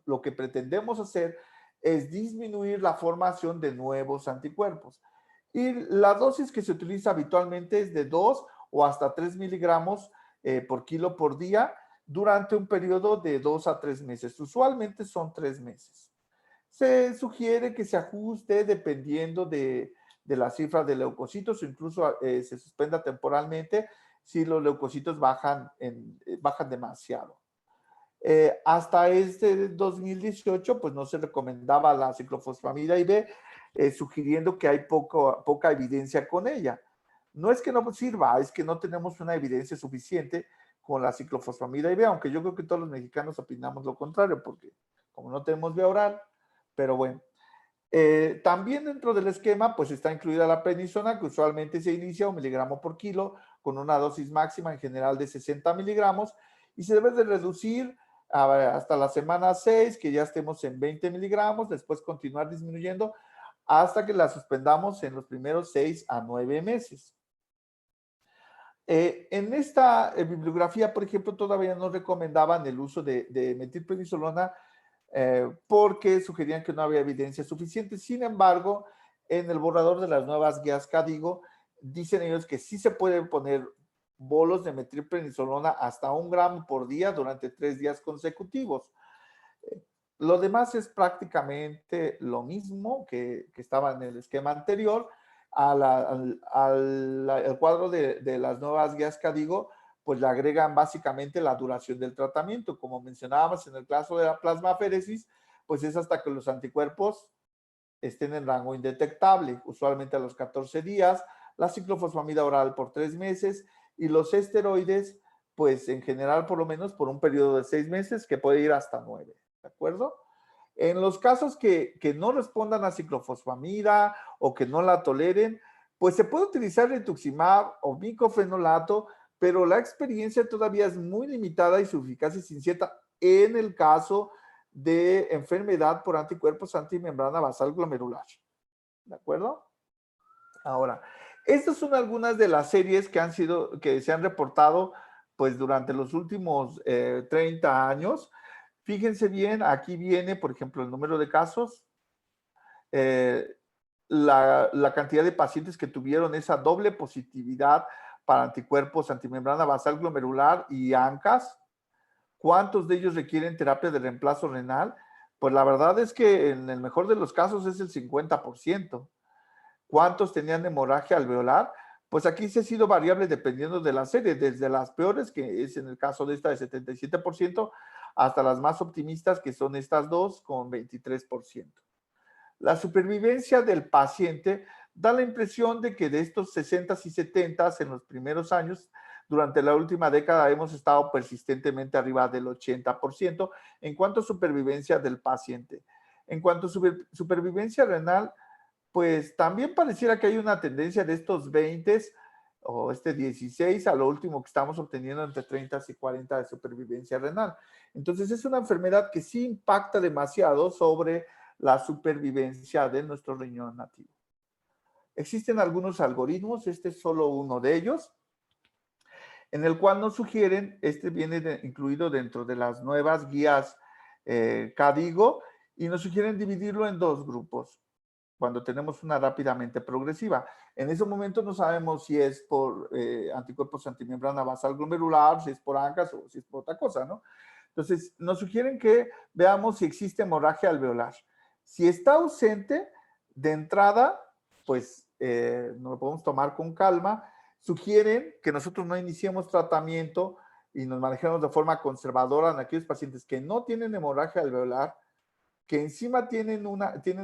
lo que pretendemos hacer es disminuir la formación de nuevos anticuerpos. Y la dosis que se utiliza habitualmente es de 2 o hasta 3 miligramos por kilo por día durante un periodo de 2 a 3 meses. Usualmente son 3 meses. Se sugiere que se ajuste dependiendo de la cifra de leucocitos o incluso se suspenda temporalmente si los leucocitos bajan demasiado. Hasta este 2018, pues no se recomendaba la ciclofosfamida IB, sugiriendo que hay poca evidencia con ella. No es que no sirva, es que no tenemos una evidencia suficiente con la ciclofosfamida IB, aunque yo creo que todos los mexicanos opinamos lo contrario, porque como no tenemos vía oral, pero bueno. También dentro del esquema, pues está incluida la prednisona, que usualmente se inicia 1 miligramo por kilo, con una dosis máxima en general de 60 miligramos, y se debe de reducir hasta la semana 6, que ya estemos en 20 miligramos, después continuar disminuyendo hasta que la suspendamos en los primeros 6 a 9 meses. En esta bibliografía, por ejemplo, todavía no recomendaban el uso de metilprednisolona porque sugerían que no había evidencia suficiente. Sin embargo, en el borrador de las nuevas guías CADIGO, dicen ellos que sí se pueden poner bolos de metilprednisolona hasta 1 gramo por día durante 3 días consecutivos. Lo demás es prácticamente lo mismo que estaba en el esquema anterior. Al cuadro de las nuevas guías CADIGO, pues le agregan básicamente la duración del tratamiento. Como mencionábamos en el caso de la plasmaféresis, pues es hasta que los anticuerpos estén en rango indetectable, usualmente a los 14 días, la ciclofosfamida oral por 3 meses y los esteroides, pues en general por lo menos por un periodo de 6 meses que puede ir hasta 9, ¿de acuerdo? En los casos que no respondan a ciclofosfamida o que no la toleren, pues se puede utilizar rituximab o micofenolato, pero la experiencia todavía es muy limitada y su eficacia es incierta en el caso de enfermedad por anticuerpos antimembrana basal glomerular. ¿De acuerdo? Ahora, estas son algunas de las series que se han reportado pues durante los últimos 30 años. Fíjense bien, aquí viene, por ejemplo, el número de casos, eh, la cantidad de pacientes que tuvieron esa doble positividad para anticuerpos antimembrana basal glomerular y ANCAS. ¿Cuántos de ellos requieren terapia de reemplazo renal? Pues la verdad es que en el mejor de los casos es el 50%. ¿Cuántos tenían hemorragia alveolar? Pues aquí se ha sido variable dependiendo de la serie, desde las peores, que es en el caso de esta de 77%, hasta las más optimistas, que son estas dos, con 23%. La supervivencia del paciente da la impresión de que de estos 60 y 70 en los primeros años, durante la última década hemos estado persistentemente arriba del 80% en cuanto a supervivencia del paciente. En cuanto a supervivencia renal, pues también pareciera que hay una tendencia de estos 20 o 16 a lo último que estamos obteniendo entre 30 y 40 de supervivencia renal. Entonces es una enfermedad que sí impacta demasiado sobre la supervivencia de nuestro riñón nativo. Existen algunos algoritmos, este es solo uno de ellos, en el cual nos sugieren, este viene incluido dentro de las nuevas guías CADIGO, y nos sugieren dividirlo en dos grupos cuando tenemos una rápidamente progresiva. En ese momento no sabemos si es por anticuerpos antimembrana basal glomerular, si es por ANCAS o si es por otra cosa, ¿no? Entonces, nos sugieren que veamos si existe hemorragia alveolar. Si está ausente, de entrada, pues nos lo podemos tomar con calma. Sugieren que nosotros no iniciemos tratamiento y nos manejemos de forma conservadora en aquellos pacientes que no tienen hemorragia alveolar, que encima tienen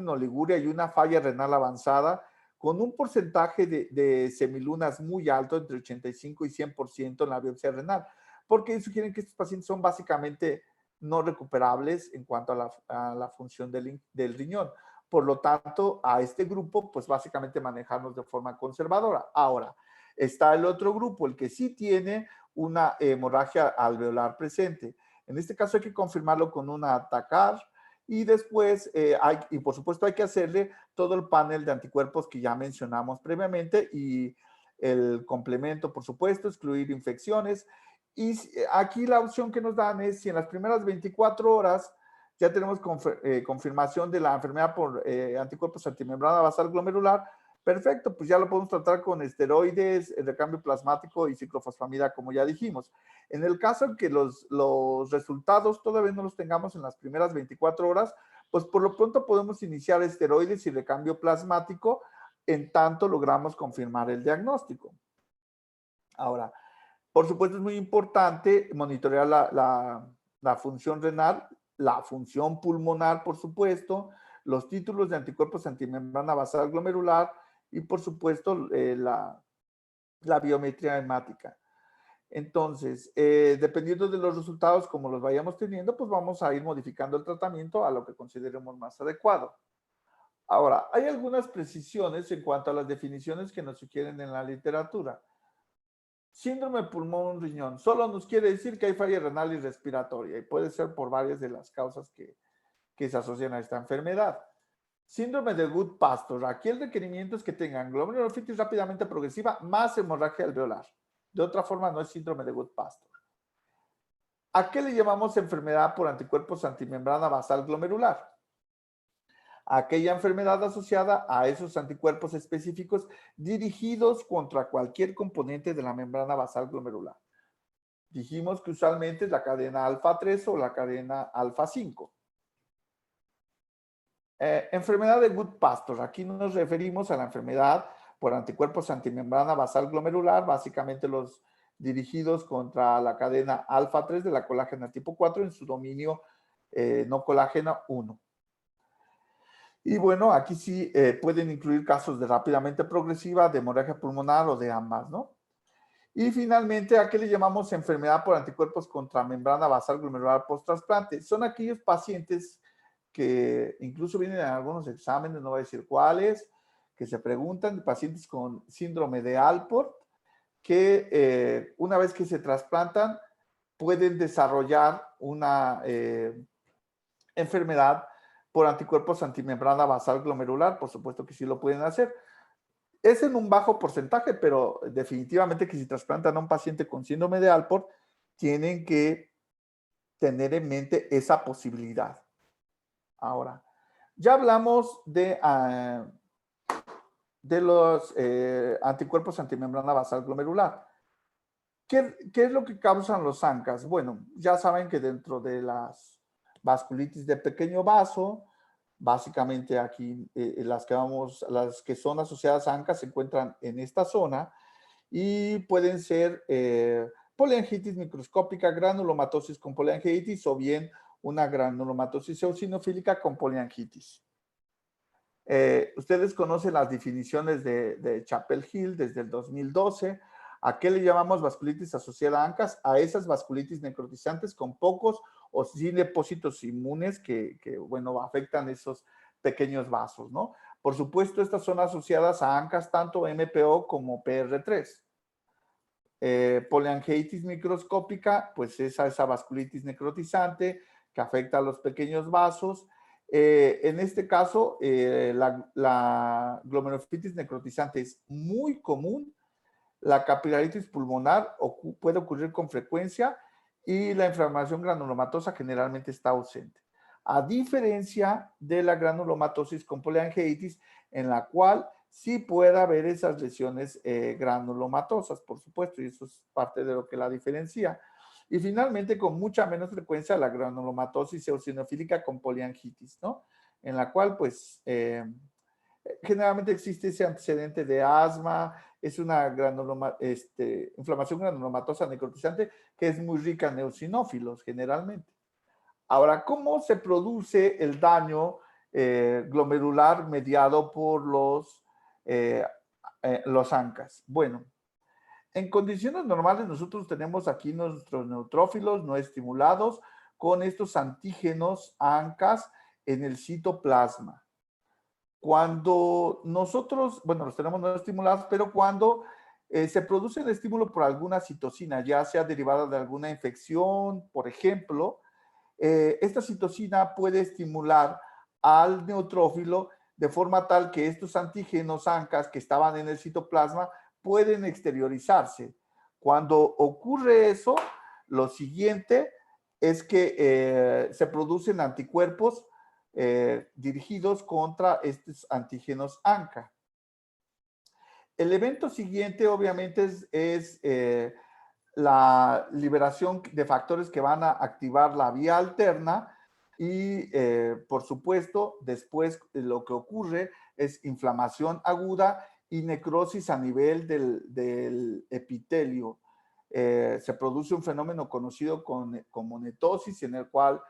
oliguria y una falla renal avanzada, con un porcentaje de semilunas muy alto, entre 85 y 100% en la biopsia renal, porque sugieren que estos pacientes son básicamente no recuperables en cuanto a la función del riñón. Por lo tanto, a este grupo, pues básicamente manejarnos de forma conservadora. Ahora, está el otro grupo, el que sí tiene una hemorragia alveolar presente. En este caso hay que confirmarlo con una TACAR, y después, y por supuesto hay que hacerle todo el panel de anticuerpos que ya mencionamos previamente y el complemento, por supuesto, excluir infecciones. Y aquí la opción que nos dan es si en las primeras 24 horas ya tenemos confirmación de la enfermedad por anticuerpos antimembrana basal glomerular, perfecto, pues ya lo podemos tratar con esteroides, el recambio plasmático y ciclofosfamida, como ya dijimos. En el caso en que los resultados todavía no los tengamos en las primeras 24 horas, pues por lo pronto podemos iniciar esteroides y recambio plasmático en tanto logramos confirmar el diagnóstico. Ahora, por supuesto es muy importante monitorear la función renal, la función pulmonar, por supuesto, los títulos de anticuerpos antimembrana basal glomerular y, por supuesto, la biometría hemática. Entonces, dependiendo de los resultados, como los vayamos teniendo, pues vamos a ir modificando el tratamiento a lo que consideremos más adecuado. Ahora, hay algunas precisiones en cuanto a las definiciones que nos sugieren en la literatura. Síndrome pulmón-riñón solo nos quiere decir que hay falla renal y respiratoria y puede ser por varias de las causas que se asocian a esta enfermedad. Síndrome de Goodpasture. Aquí el requerimiento es que tengan glomerulonefritis rápidamente progresiva más hemorragia alveolar. De otra forma, no es síndrome de Goodpasture. ¿A qué le llamamos enfermedad por anticuerpos antimembrana basal glomerular? Aquella enfermedad asociada a esos anticuerpos específicos dirigidos contra cualquier componente de la membrana basal glomerular. Dijimos que usualmente es la cadena alfa 3 o la cadena alfa 5. Enfermedad de Goodpasture. Aquí nos referimos a la enfermedad por anticuerpos antimembrana basal glomerular, básicamente los dirigidos contra la cadena alfa 3 de la colágena tipo 4 en su dominio no colágeno 1. Y bueno, aquí sí pueden incluir casos de rápidamente progresiva, de hemorragia pulmonar o de ambas, ¿no? Y finalmente, ¿a qué le llamamos enfermedad por anticuerpos contra membrana basal glomerular post-trasplante? Son aquellos pacientes que incluso vienen en algunos exámenes, no voy a decir cuáles, que se preguntan, pacientes con síndrome de Alport, que una vez que se trasplantan pueden desarrollar una enfermedad por anticuerpos antimembrana basal glomerular, por supuesto que sí lo pueden hacer. Es en un bajo porcentaje, pero definitivamente que si trasplantan a un paciente con síndrome de Alport, tienen que tener en mente esa posibilidad. Ahora, ya hablamos de de los anticuerpos antimembrana basal glomerular. ¿Qué es lo que causan los ANCAS? Bueno, ya saben que dentro de las vasculitis de pequeño vaso, básicamente aquí las que son asociadas a ANCAS se encuentran en esta zona y pueden ser poliangitis microscópica, granulomatosis con poliangitis o bien una granulomatosis eosinofílica con poliangitis. Ustedes conocen las definiciones de Chapel-Hill desde el 2012. ¿A qué le llamamos vasculitis asociada a ANCAS? A esas vasculitis necrotizantes con pocos o sin depósitos inmunes bueno, afectan esos pequeños vasos, ¿no? Por supuesto, estas son asociadas a ANCAS tanto MPO como PR3. Poliangitis microscópica, pues es esa vasculitis necrotizante que afecta a los pequeños vasos. En este caso, la glomerulonephritis necrotizante es muy común. La capilaritis pulmonar puede ocurrir con frecuencia y la inflamación granulomatosa generalmente está ausente. A diferencia de la granulomatosis con poliangitis, en la cual sí puede haber esas lesiones granulomatosas, por supuesto, y eso es parte de lo que la diferencia. Y finalmente, con mucha menos frecuencia, la granulomatosis eosinofílica con poliangitis, ¿no? En la cual, pues, generalmente existe ese antecedente de asma, es una inflamación granulomatosa necrotizante que es muy rica en eosinófilos, generalmente. Ahora, ¿cómo se produce el daño glomerular mediado por los ANCAS? Bueno, en condiciones normales nosotros tenemos aquí nuestros neutrófilos no estimulados con estos antígenos ANCAS en el citoplasma. Cuando nosotros, bueno, los tenemos no estimulados, pero cuando se produce el estímulo por alguna citocina, ya sea derivada de alguna infección, por ejemplo, esta citocina puede estimular al neutrófilo de forma tal que estos antígenos ANCAS que estaban en el citoplasma pueden exteriorizarse. Cuando ocurre eso, lo siguiente es que se producen anticuerpos dirigidos contra estos antígenos ANCA. El evento siguiente, obviamente, es la liberación de factores que van a activar la vía alterna y, por supuesto, después lo que ocurre es inflamación aguda y necrosis a nivel del epitelio. Se produce un fenómeno conocido como netosis, en el cual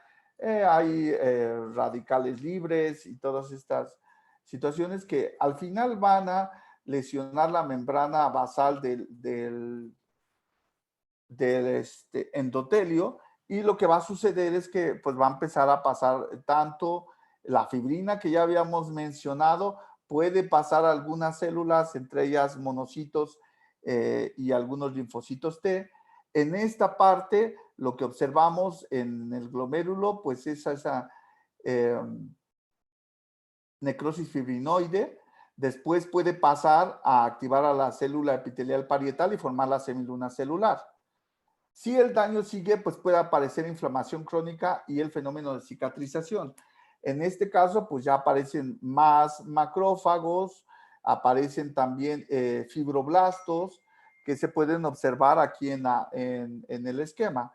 hay radicales libres y todas estas situaciones que al final van a lesionar la membrana basal del endotelio, y lo que va a suceder es que pues va a empezar a pasar tanto la fibrina que ya habíamos mencionado, puede pasar a algunas células, entre ellas monocitos y algunos linfocitos T. En esta parte, lo que observamos en el glomérulo, pues es esa eh, necrosis fibrinoide. Después puede pasar a activar a la célula epitelial parietal y formar la semiluna celular. Si el daño sigue, pues puede aparecer inflamación crónica y el fenómeno de cicatrización. En este caso, pues ya aparecen más macrófagos, aparecen también fibroblastos que se pueden observar aquí en el esquema.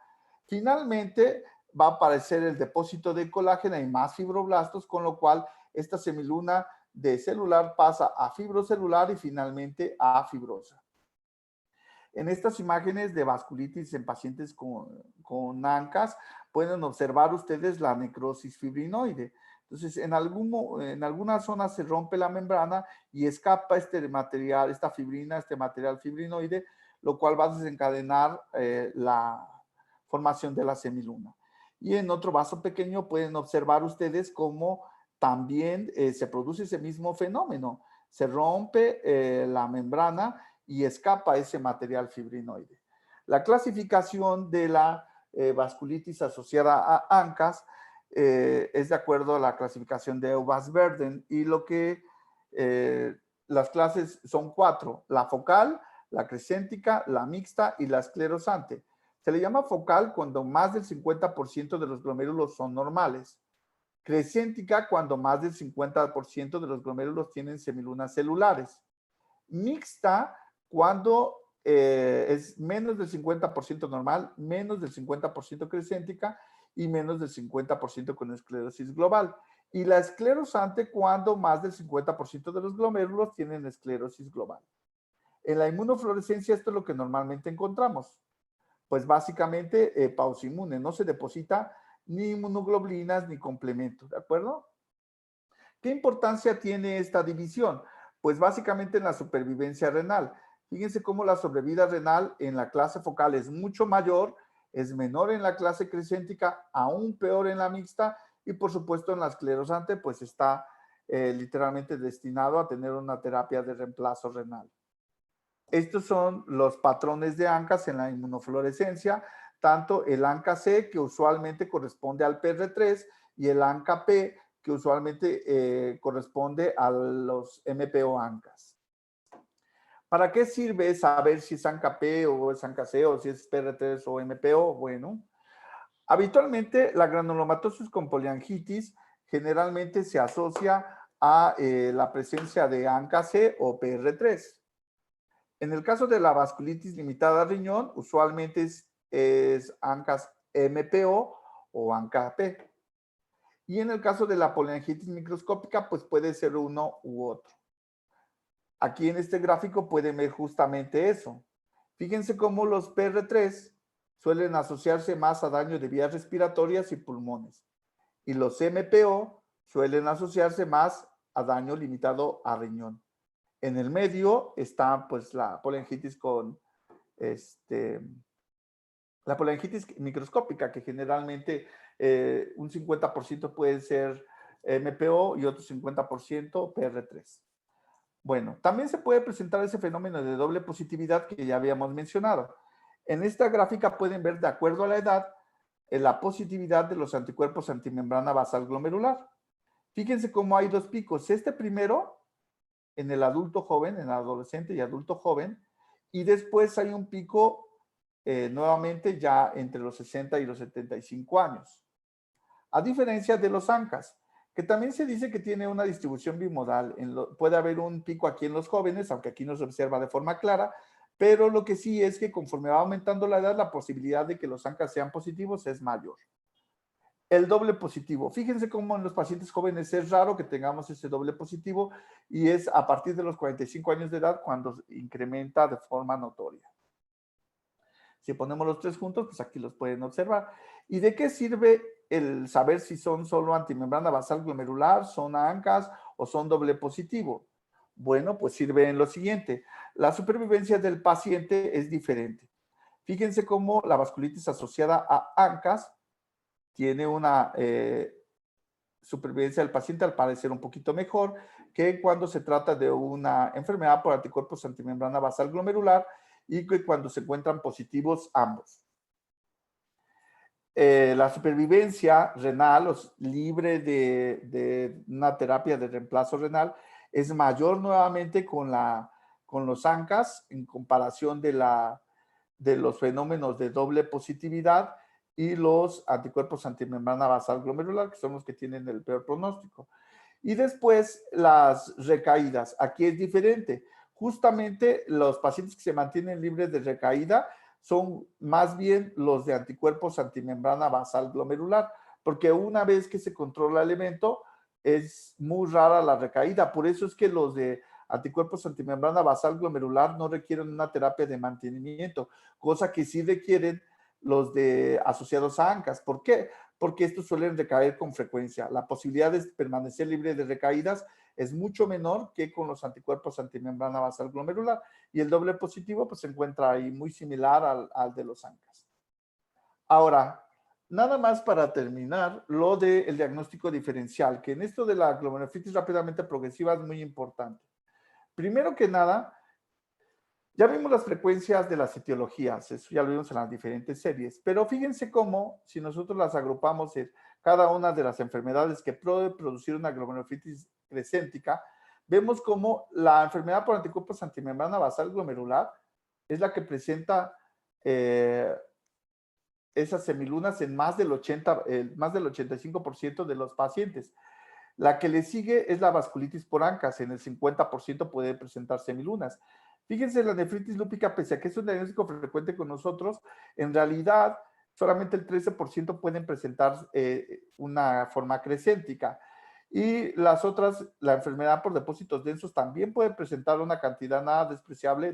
Finalmente, va a aparecer el depósito de colágeno y más fibroblastos, con lo cual esta semiluna de celular pasa a fibrocelular y finalmente a fibrosa. En estas imágenes de vasculitis en pacientes con ANCAS, pueden observar ustedes la necrosis fibrinoide. Entonces, en alguna zona se rompe la membrana y escapa este material, esta fibrina, este material fibrinoide, lo cual va a desencadenar la formación de la semiluna. Y en otro vaso pequeño pueden observar ustedes cómo también se produce ese mismo fenómeno. Se rompe la membrana y escapa ese material fibrinoide. La clasificación de la vasculitis asociada a ANCAS es de acuerdo a la clasificación de Eubas-Verden, y las clases son 4: la focal, la crescéntica, la mixta y la esclerosante. Se le llama focal cuando más del 50% de los glomérulos son normales. Crescéntica cuando más del 50% de los glomérulos tienen semilunas celulares. Mixta cuando es menos del 50% normal, menos del 50% crescéntica y menos del 50% con esclerosis global. Y la esclerosante cuando más del 50% de los glomérulos tienen esclerosis global. En la inmunofluorescencia esto es lo que normalmente encontramos. Pues básicamente pausa inmune, no se deposita ni inmunoglobulinas ni complemento, ¿de acuerdo? ¿Qué importancia tiene esta división? Pues básicamente en la supervivencia renal. Fíjense cómo la sobrevida renal en la clase focal es mucho mayor, es menor en la clase crescéntica, aún peor en la mixta y por supuesto en la esclerosante pues está literalmente destinado a tener una terapia de reemplazo renal. Estos son los patrones de ANCAS en la inmunofluorescencia, tanto el ANCA-C, que usualmente corresponde al PR3, y el ANCA-P, que usualmente corresponde a los MPO ANCAS. ¿Para qué sirve saber si es ANCA-P o es ANCA-C o si es PR3 o MPO? Bueno, habitualmente la granulomatosis con poliangitis generalmente se asocia a la presencia de ANCA-C o PR3. En el caso de la vasculitis limitada al riñón, usualmente es ANCAS MPO o ANCA-P. Y en el caso de la poliangitis microscópica, pues puede ser uno u otro. Aquí en este gráfico pueden ver justamente eso. Fíjense cómo los PR3 suelen asociarse más a daño de vías respiratorias y pulmones. Y los MPO suelen asociarse más a daño limitado a riñón. En el medio está pues la poliangitis con la poliangitis microscópica, que generalmente un 50% puede ser MPO y otro 50% PR3. Bueno, también se puede presentar ese fenómeno de doble positividad que ya habíamos mencionado. En esta gráfica pueden ver, de acuerdo a la edad, la positividad de los anticuerpos antimembrana basal glomerular. Fíjense cómo hay dos picos. Este primero en el adulto joven, en el adolescente y adulto joven, y después hay un pico nuevamente ya entre los 60 y los 75 años. A diferencia de los ANCAS, que también se dice que tiene una distribución bimodal. Puede haber un pico aquí en los jóvenes, aunque aquí no se observa de forma clara, pero lo que sí es que conforme va aumentando la edad, la posibilidad de que los ANCAS sean positivos es mayor. El doble positivo. Fíjense cómo en los pacientes jóvenes es raro que tengamos ese doble positivo y es a partir de los 45 años de edad cuando incrementa de forma notoria. Si ponemos los tres juntos, pues aquí los pueden observar. ¿Y de qué sirve el saber si son solo antimembrana basal glomerular, son ANCAS o son doble positivo? Bueno, pues sirve en lo siguiente. La supervivencia del paciente es diferente. Fíjense cómo la vasculitis asociada a ANCAS tiene una supervivencia del paciente al parecer un poquito mejor que cuando se trata de una enfermedad por anticuerpos antimembrana basal glomerular y que cuando se encuentran positivos ambos. La supervivencia renal, libre de una terapia de reemplazo renal, es mayor nuevamente con los ANCAS en comparación de los fenómenos de doble positividad y los anticuerpos antimembrana basal glomerular, que son los que tienen el peor pronóstico. Y después las recaídas. Aquí es diferente. Justamente los pacientes que se mantienen libres de recaída son más bien los de anticuerpos antimembrana basal glomerular, porque una vez que se controla el evento, es muy rara la recaída. Por eso es que los de anticuerpos antimembrana basal glomerular no requieren una terapia de mantenimiento, cosa que sí requieren los de asociados a ANCAS. ¿Por qué? Porque estos suelen recaer con frecuencia. La posibilidad de permanecer libre de recaídas es mucho menor que con los anticuerpos antimembrana basal glomerular y el doble positivo pues se encuentra ahí muy similar al de los ANCAS. Ahora, nada más para terminar, lo del diagnóstico diferencial, que en esto de la glomerulonefritis rápidamente progresiva es muy importante. Primero que nada, ya vimos las frecuencias de las etiologías, eso ya lo vimos en las diferentes series, pero fíjense cómo, si nosotros las agrupamos en cada una de las enfermedades que puede producir una glomerulonefritis crescéntica, vemos cómo la enfermedad por anticuerpos antimembrana basal glomerular es la que presenta esas semilunas en más del 85% de los pacientes. La que le sigue es la vasculitis por ANCAS. En el 50% puede presentar semilunas. Fíjense, la nefritis lúpica, pese a que es un diagnóstico frecuente con nosotros, en realidad solamente el 13% pueden presentar una forma crescéntica. Y las otras, la enfermedad por depósitos densos, también puede presentar una cantidad nada despreciable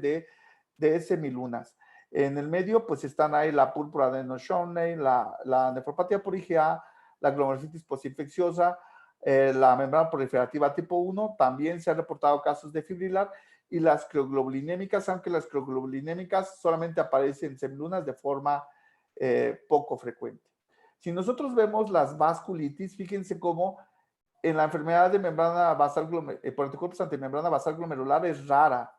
de semilunas. En el medio, pues están ahí la púrpura adenoschondrei, la nefropatía por IgA, la glomerulitis postinfecciosa, la membrana proliferativa tipo 1, también se han reportado casos de fibrilar, y las crioglobulinémicas, aunque las crioglobulinémicas solamente aparecen en semilunas de forma poco frecuente. Si nosotros vemos las vasculitis, fíjense cómo en la enfermedad de membrana basal por anticuerpos antimembrana basal glomerular es rara.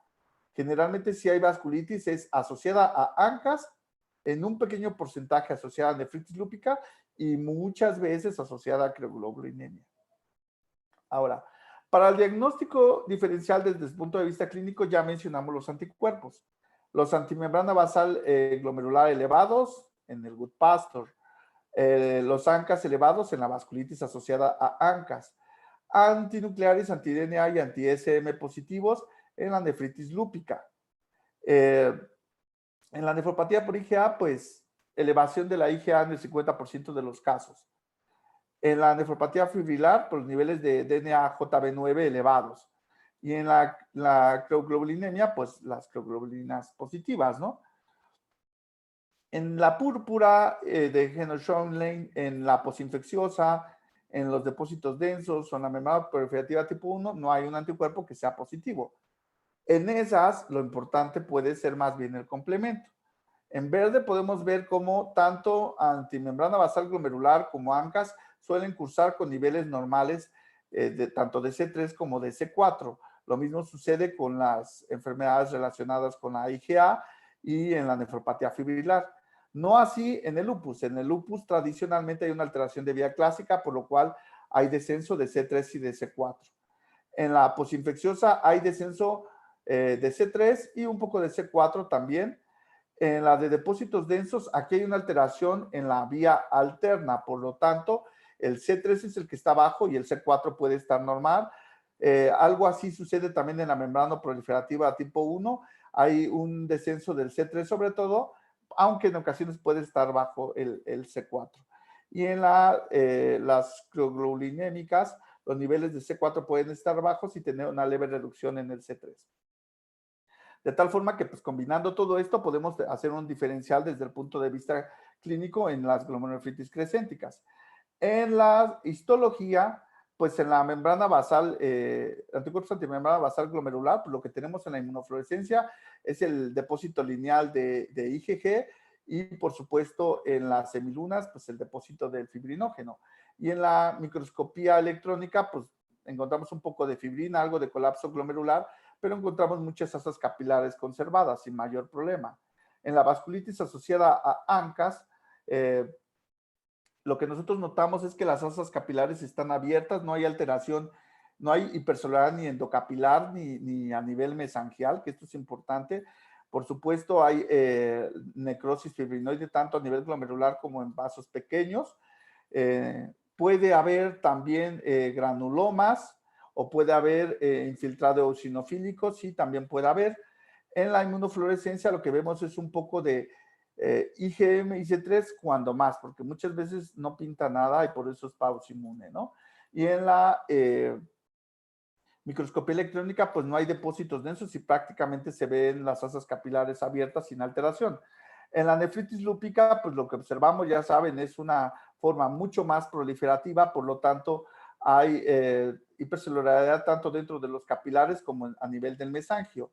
Generalmente si hay vasculitis es asociada a ANCAS, en un pequeño porcentaje asociada a nefritis lúpica y muchas veces asociada a crioglobulinemia. Ahora, para el diagnóstico diferencial desde el punto de vista clínico ya mencionamos los anticuerpos. Los antimembrana basal glomerular elevados en el Good Pastor, los ANCAS elevados en la vasculitis asociada a ANCAS, antinucleares, anti-DNA y anti-SM positivos en la nefritis lúpica. En la nefropatía por IgA, pues elevación de la IgA en el 50% de los casos. En la nefropatía fibrilar, pues niveles de DNA JB9 elevados. Y en la crioglobulinemia, pues las crioglobulinas positivas, ¿no? En la púrpura de Henoch-Schönlein, en la posinfecciosa, en los depósitos densos o en la membrana proliferativa tipo 1, no hay un anticuerpo que sea positivo. En esas, lo importante puede ser más bien el complemento. En verde podemos ver cómo tanto antimembrana basal glomerular como ANCAS suelen cursar con niveles normales tanto de C3 como de C4. Lo mismo sucede con las enfermedades relacionadas con la IgA y en la nefropatía fibrilar. No así en el lupus. En el lupus tradicionalmente hay una alteración de vía clásica, por lo cual hay descenso de C3 y de C4. En la posinfecciosa hay descenso de C3 y un poco de C4 también. En la de depósitos densos, aquí hay una alteración en la vía alterna, por lo tanto, el C3 es el que está bajo y el C4 puede estar normal. Algo así sucede también en la membrana proliferativa tipo 1, hay un descenso del C3 sobre todo, aunque en ocasiones puede estar bajo el C4. Y en las crioglobulinémicas, los niveles de C4 pueden estar bajos y tener una leve reducción en el C3. De tal forma que, pues, combinando todo esto, podemos hacer un diferencial desde el punto de vista clínico en las glomerulonefritis crescénticas. En la histología, pues en la membrana basal, anticuerpos antimembrana basal glomerular, pues lo que tenemos en la inmunofluorescencia es el depósito lineal de IgG y, por supuesto, en las semilunas, pues el depósito del fibrinógeno. Y en la microscopía electrónica, pues encontramos un poco de fibrina, algo de colapso glomerular, pero encontramos muchas asas capilares conservadas sin mayor problema. En la vasculitis asociada a ANCAS, lo que nosotros notamos es que las asas capilares están abiertas, no hay alteración, no hay hipercelular ni endocapilar ni a nivel mesangial, que esto es importante. Por supuesto, hay necrosis fibrinoide tanto a nivel glomerular como en vasos pequeños. Puede haber también granulomas o puede haber infiltrado eosinofílico, sí, también puede haber. En la inmunofluorescencia lo que vemos es un poco de IgM, IC3, cuando más, porque muchas veces no pinta nada y por eso es pausinmune, ¿no? Y en la microscopía electrónica, pues no hay depósitos densos y prácticamente se ven las asas capilares abiertas sin alteración. En la nefritis lúpica, pues lo que observamos, ya saben, es una forma mucho más proliferativa, por lo tanto, hay hipercelularidad tanto dentro de los capilares como a nivel del mesangio.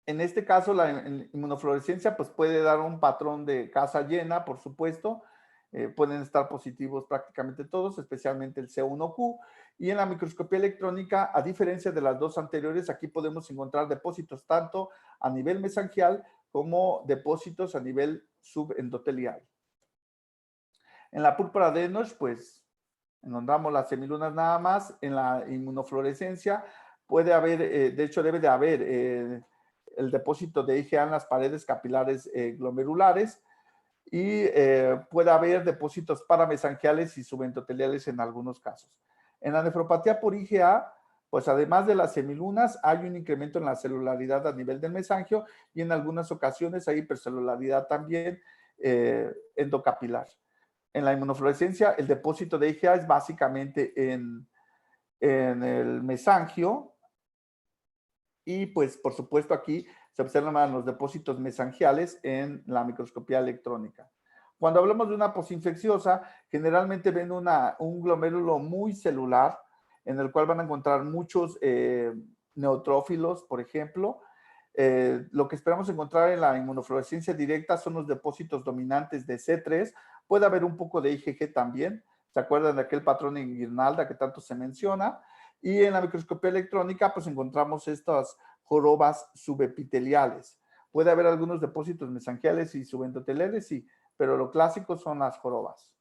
En este caso, la inmunofluorescencia pues, puede dar un patrón de casa llena, por supuesto. Pueden estar positivos prácticamente todos, especialmente el C1Q. Y en la microscopía electrónica, a diferencia de las dos anteriores, aquí podemos encontrar depósitos tanto a nivel mesangial como depósitos a nivel subendotelial. En la púrpura de Enoch, pues encontramos las semilunas nada más. En la inmunofluorescencia puede haber, de hecho debe de haber el depósito de IgA en las paredes capilares glomerulares. y puede haber depósitos paramesangiales y subendoteliales en algunos casos. En la nefropatía por IgA, pues además de las semilunas, hay un incremento en la celularidad a nivel del mesangio y en algunas ocasiones hay hipercelularidad también endocapilar. En la inmunofluorescencia, el depósito de IgA es básicamente en el mesangio y pues por supuesto aquí se observan los depósitos mesangiales en la microscopía electrónica. Cuando hablamos de una posinfecciosa, generalmente ven un glomérulo muy celular en el cual van a encontrar muchos neutrófilos, por ejemplo. Lo que esperamos encontrar en la inmunofluorescencia directa son los depósitos dominantes de C3. Puede haber un poco de IgG también. ¿Se acuerdan de aquel patrón en guirnalda que tanto se menciona? Y en la microscopía electrónica, pues encontramos estas jorobas subepiteliales. Puede haber algunos depósitos mesangiales y subendoteliales, sí, pero lo clásico son las jorobas.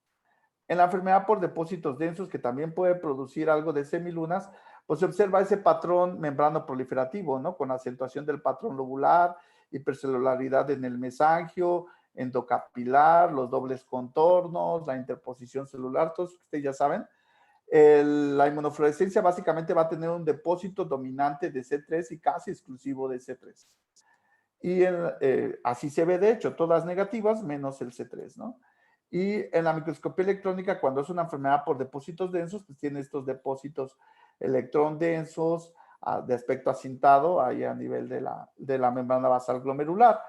En la enfermedad por depósitos densos, que también puede producir algo de semilunas, pues se observa ese patrón membrano proliferativo, ¿no? Con acentuación del patrón lobular, hipercelularidad en el mesangio, endocapilar, los dobles contornos, la interposición celular, todos ustedes ya saben. La inmunofluorescencia básicamente va a tener un depósito dominante de C3 y casi exclusivo de C3. Y así se ve, de hecho, todas negativas menos el C3, ¿no? Y en la microscopía electrónica, cuando es una enfermedad por depósitos densos, pues tiene estos depósitos electrón densos de aspecto acintado ahí a nivel de la membrana basal glomerular.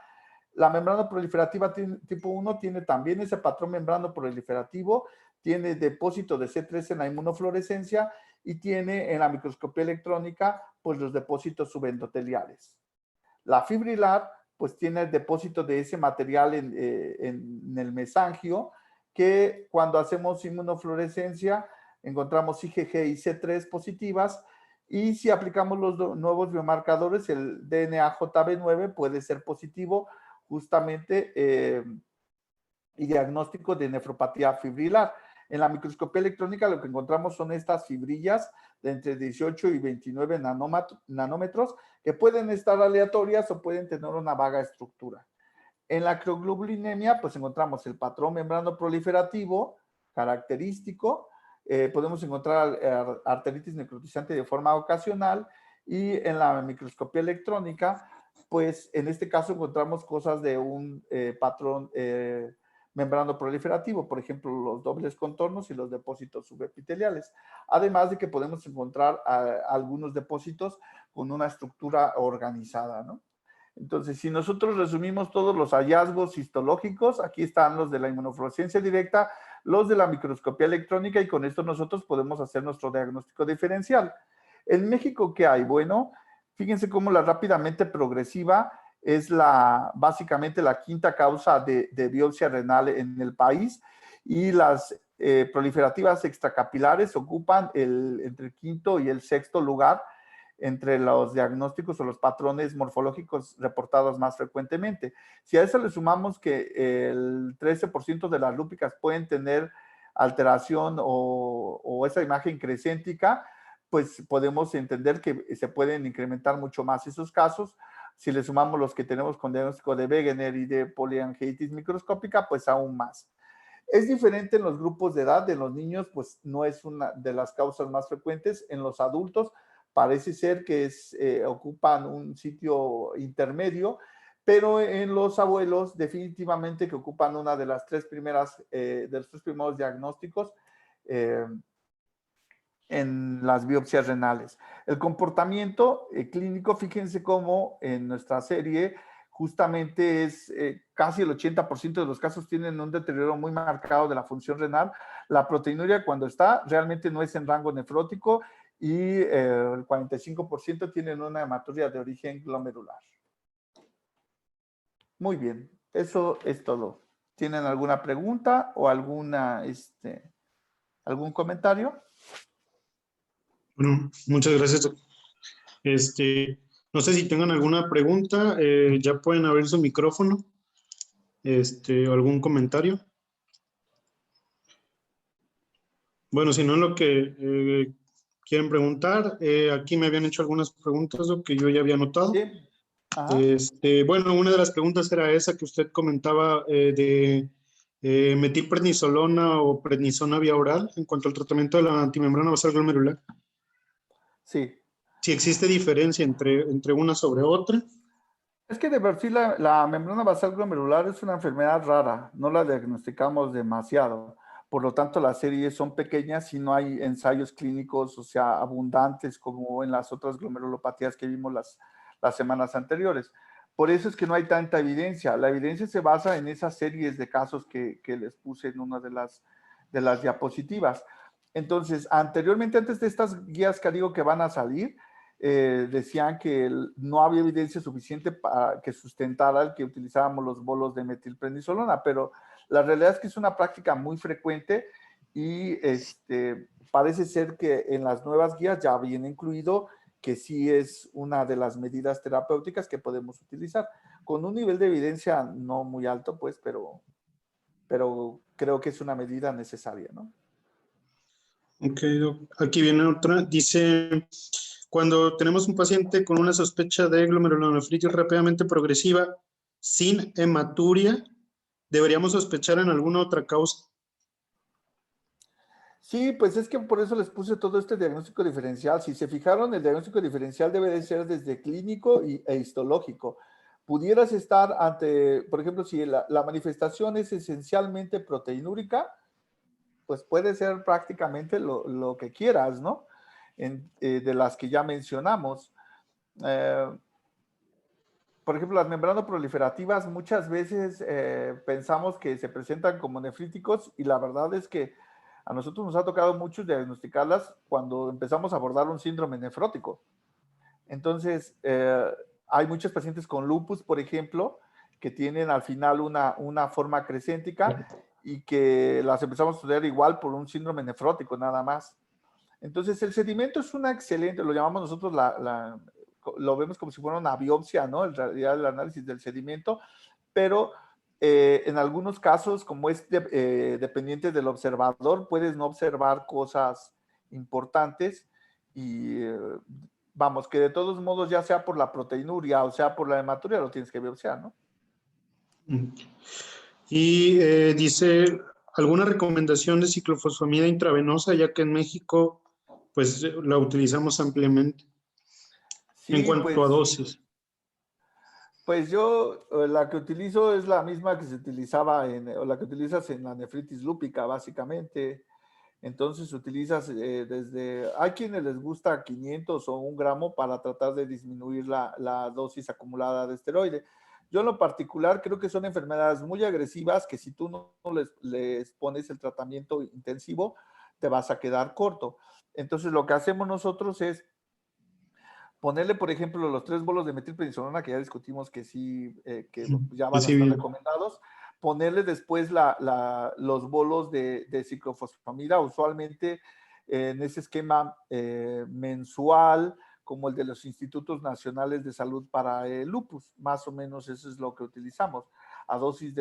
La membrana proliferativa tipo 1 tiene también ese patrón membrano proliferativo, tiene depósito de C3 en la inmunofluorescencia y tiene en la microscopía electrónica pues los depósitos subendoteliales. La fibrilar pues tiene el depósito de ese material en el mesangio que cuando hacemos inmunofluorescencia encontramos IgG y C3 positivas y si aplicamos los nuevos biomarcadores, el DNA-JB9 puede ser positivo justamente y diagnóstico de nefropatía fibrilar. En la microscopía electrónica lo que encontramos son estas fibrillas de entre 18 y 29 nanómetros que pueden estar aleatorias o pueden tener una vaga estructura. En la crioglobulinemia pues encontramos el patrón membrano proliferativo característico, podemos encontrar arteritis necrotizante de forma ocasional y en la microscopía electrónica pues en este caso encontramos cosas de un patrón membrano proliferativo, por ejemplo, los dobles contornos y los depósitos subepiteliales. Además de que podemos encontrar algunos depósitos con una estructura organizada, ¿no? Entonces, si nosotros resumimos todos los hallazgos histológicos, aquí están los de la inmunofluorescencia directa, los de la microscopía electrónica y con esto nosotros podemos hacer nuestro diagnóstico diferencial. En México, ¿qué hay? Bueno, fíjense cómo la rápidamente progresiva es básicamente la quinta causa de biopsia renal en el país y las proliferativas extracapilares ocupan entre el quinto y el sexto lugar entre los diagnósticos o los patrones morfológicos reportados más frecuentemente. Si a eso le sumamos que el 13% de las lúpicas pueden tener alteración o esa imagen crescéntica, pues podemos entender que se pueden incrementar mucho más esos casos. Si le sumamos los que tenemos con diagnóstico de Wegener y de poliangiitis microscópica, pues aún más. Es diferente en los grupos de edad, de los niños, pues no es una de las causas más frecuentes. En los adultos parece ser que ocupan un sitio intermedio, pero en los abuelos definitivamente que ocupan una de las de los tres primeros diagnósticos en las biopsias renales. El comportamiento clínico, fíjense cómo en nuestra serie justamente es casi el 80% de los casos tienen un deterioro muy marcado de la función renal. La proteinuria cuando está realmente no es en rango nefrótico y el 45% tienen una hematuria de origen glomerular. Muy bien, eso es todo. ¿Tienen alguna pregunta o algún comentario? Bueno, muchas gracias. No sé si tengan alguna pregunta, ya pueden abrir su micrófono, o algún comentario. Bueno, si no, lo que quieren preguntar, aquí me habían hecho algunas preguntas, lo que yo ya había notado. Sí. Bueno, una de las preguntas era esa que usted comentaba de metilprednisolona o prednisona vía oral en cuanto al tratamiento de la antimembrana basal glomerular? Sí. Si existe diferencia entre una sobre otra. Es que de por sí la membrana basal glomerular es una enfermedad rara, no la diagnosticamos demasiado. Por lo tanto, las series son pequeñas y no hay ensayos clínicos, o sea, abundantes como en las otras glomerulopatías que vimos las semanas anteriores. Por eso es que no hay tanta evidencia. La evidencia se basa en esas series de casos que les puse en una de las diapositivas. Entonces, anteriormente, antes de estas guías que digo que van a salir, decían que no había evidencia suficiente para que sustentara el que utilizábamos los bolos de metilprednisolona, pero la realidad es que es una práctica muy frecuente y parece ser que en las nuevas guías ya viene incluido que sí es una de las medidas terapéuticas que podemos utilizar, con un nivel de evidencia no muy alto, pues, pero creo que es una medida necesaria, ¿no? Ok, aquí viene otra. Dice, cuando tenemos un paciente con una sospecha de glomerulonefritis rápidamente progresiva sin hematuria, ¿deberíamos sospechar en alguna otra causa? Sí, pues es que por eso les puse todo este diagnóstico diferencial. Si se fijaron, el diagnóstico diferencial debe de ser desde clínico e histológico. Pudieras estar ante, por ejemplo, si la manifestación es esencialmente proteinúrica, pues puede ser prácticamente lo que quieras, ¿no? De las que ya mencionamos. Eh, por ejemplo, las membranas proliferativas muchas veces pensamos que se presentan como nefríticos y la verdad es que a nosotros nos ha tocado mucho diagnosticarlas cuando empezamos a abordar un síndrome nefrótico. Entonces, hay muchos pacientes con lupus, por ejemplo, que tienen al final una forma crescéntica y que las empezamos a estudiar igual por un síndrome nefrótico nada más. Entonces, el sedimento es una excelente, lo llamamos nosotros lo vemos como si fuera una biopsia, ¿no? En realidad, el análisis del sedimento, pero en algunos casos, como es dependiente del observador, puedes no observar cosas importantes y vamos, que de todos modos, ya sea por la proteinuria o sea por la hematuria, lo tienes que biopsiar, ¿no? Y dice, ¿alguna recomendación de ciclofosfamida intravenosa, ya que en México pues la utilizamos ampliamente en Sí, cuanto a dosis? pues yo la que utilizo es la misma que se utilizaba o la que utilizas en la nefritis lúpica, básicamente. Entonces utilizas hay quienes les gusta 500 o 1 gramo para tratar de disminuir la dosis acumulada de esteroide. Yo en lo particular creo que son enfermedades muy agresivas que si tú no les pones el tratamiento intensivo, te vas a quedar corto. Entonces lo que hacemos nosotros es ponerle, por ejemplo, los 3 bolos de metilprednisolona, que ya discutimos que sí, que ya van a estar Sí, recomendados, ponerle después los bolos de ciclofosfamida, usualmente en ese esquema mensual, como el de los Institutos Nacionales de Salud para el Lupus, más o menos eso es lo que utilizamos, a dosis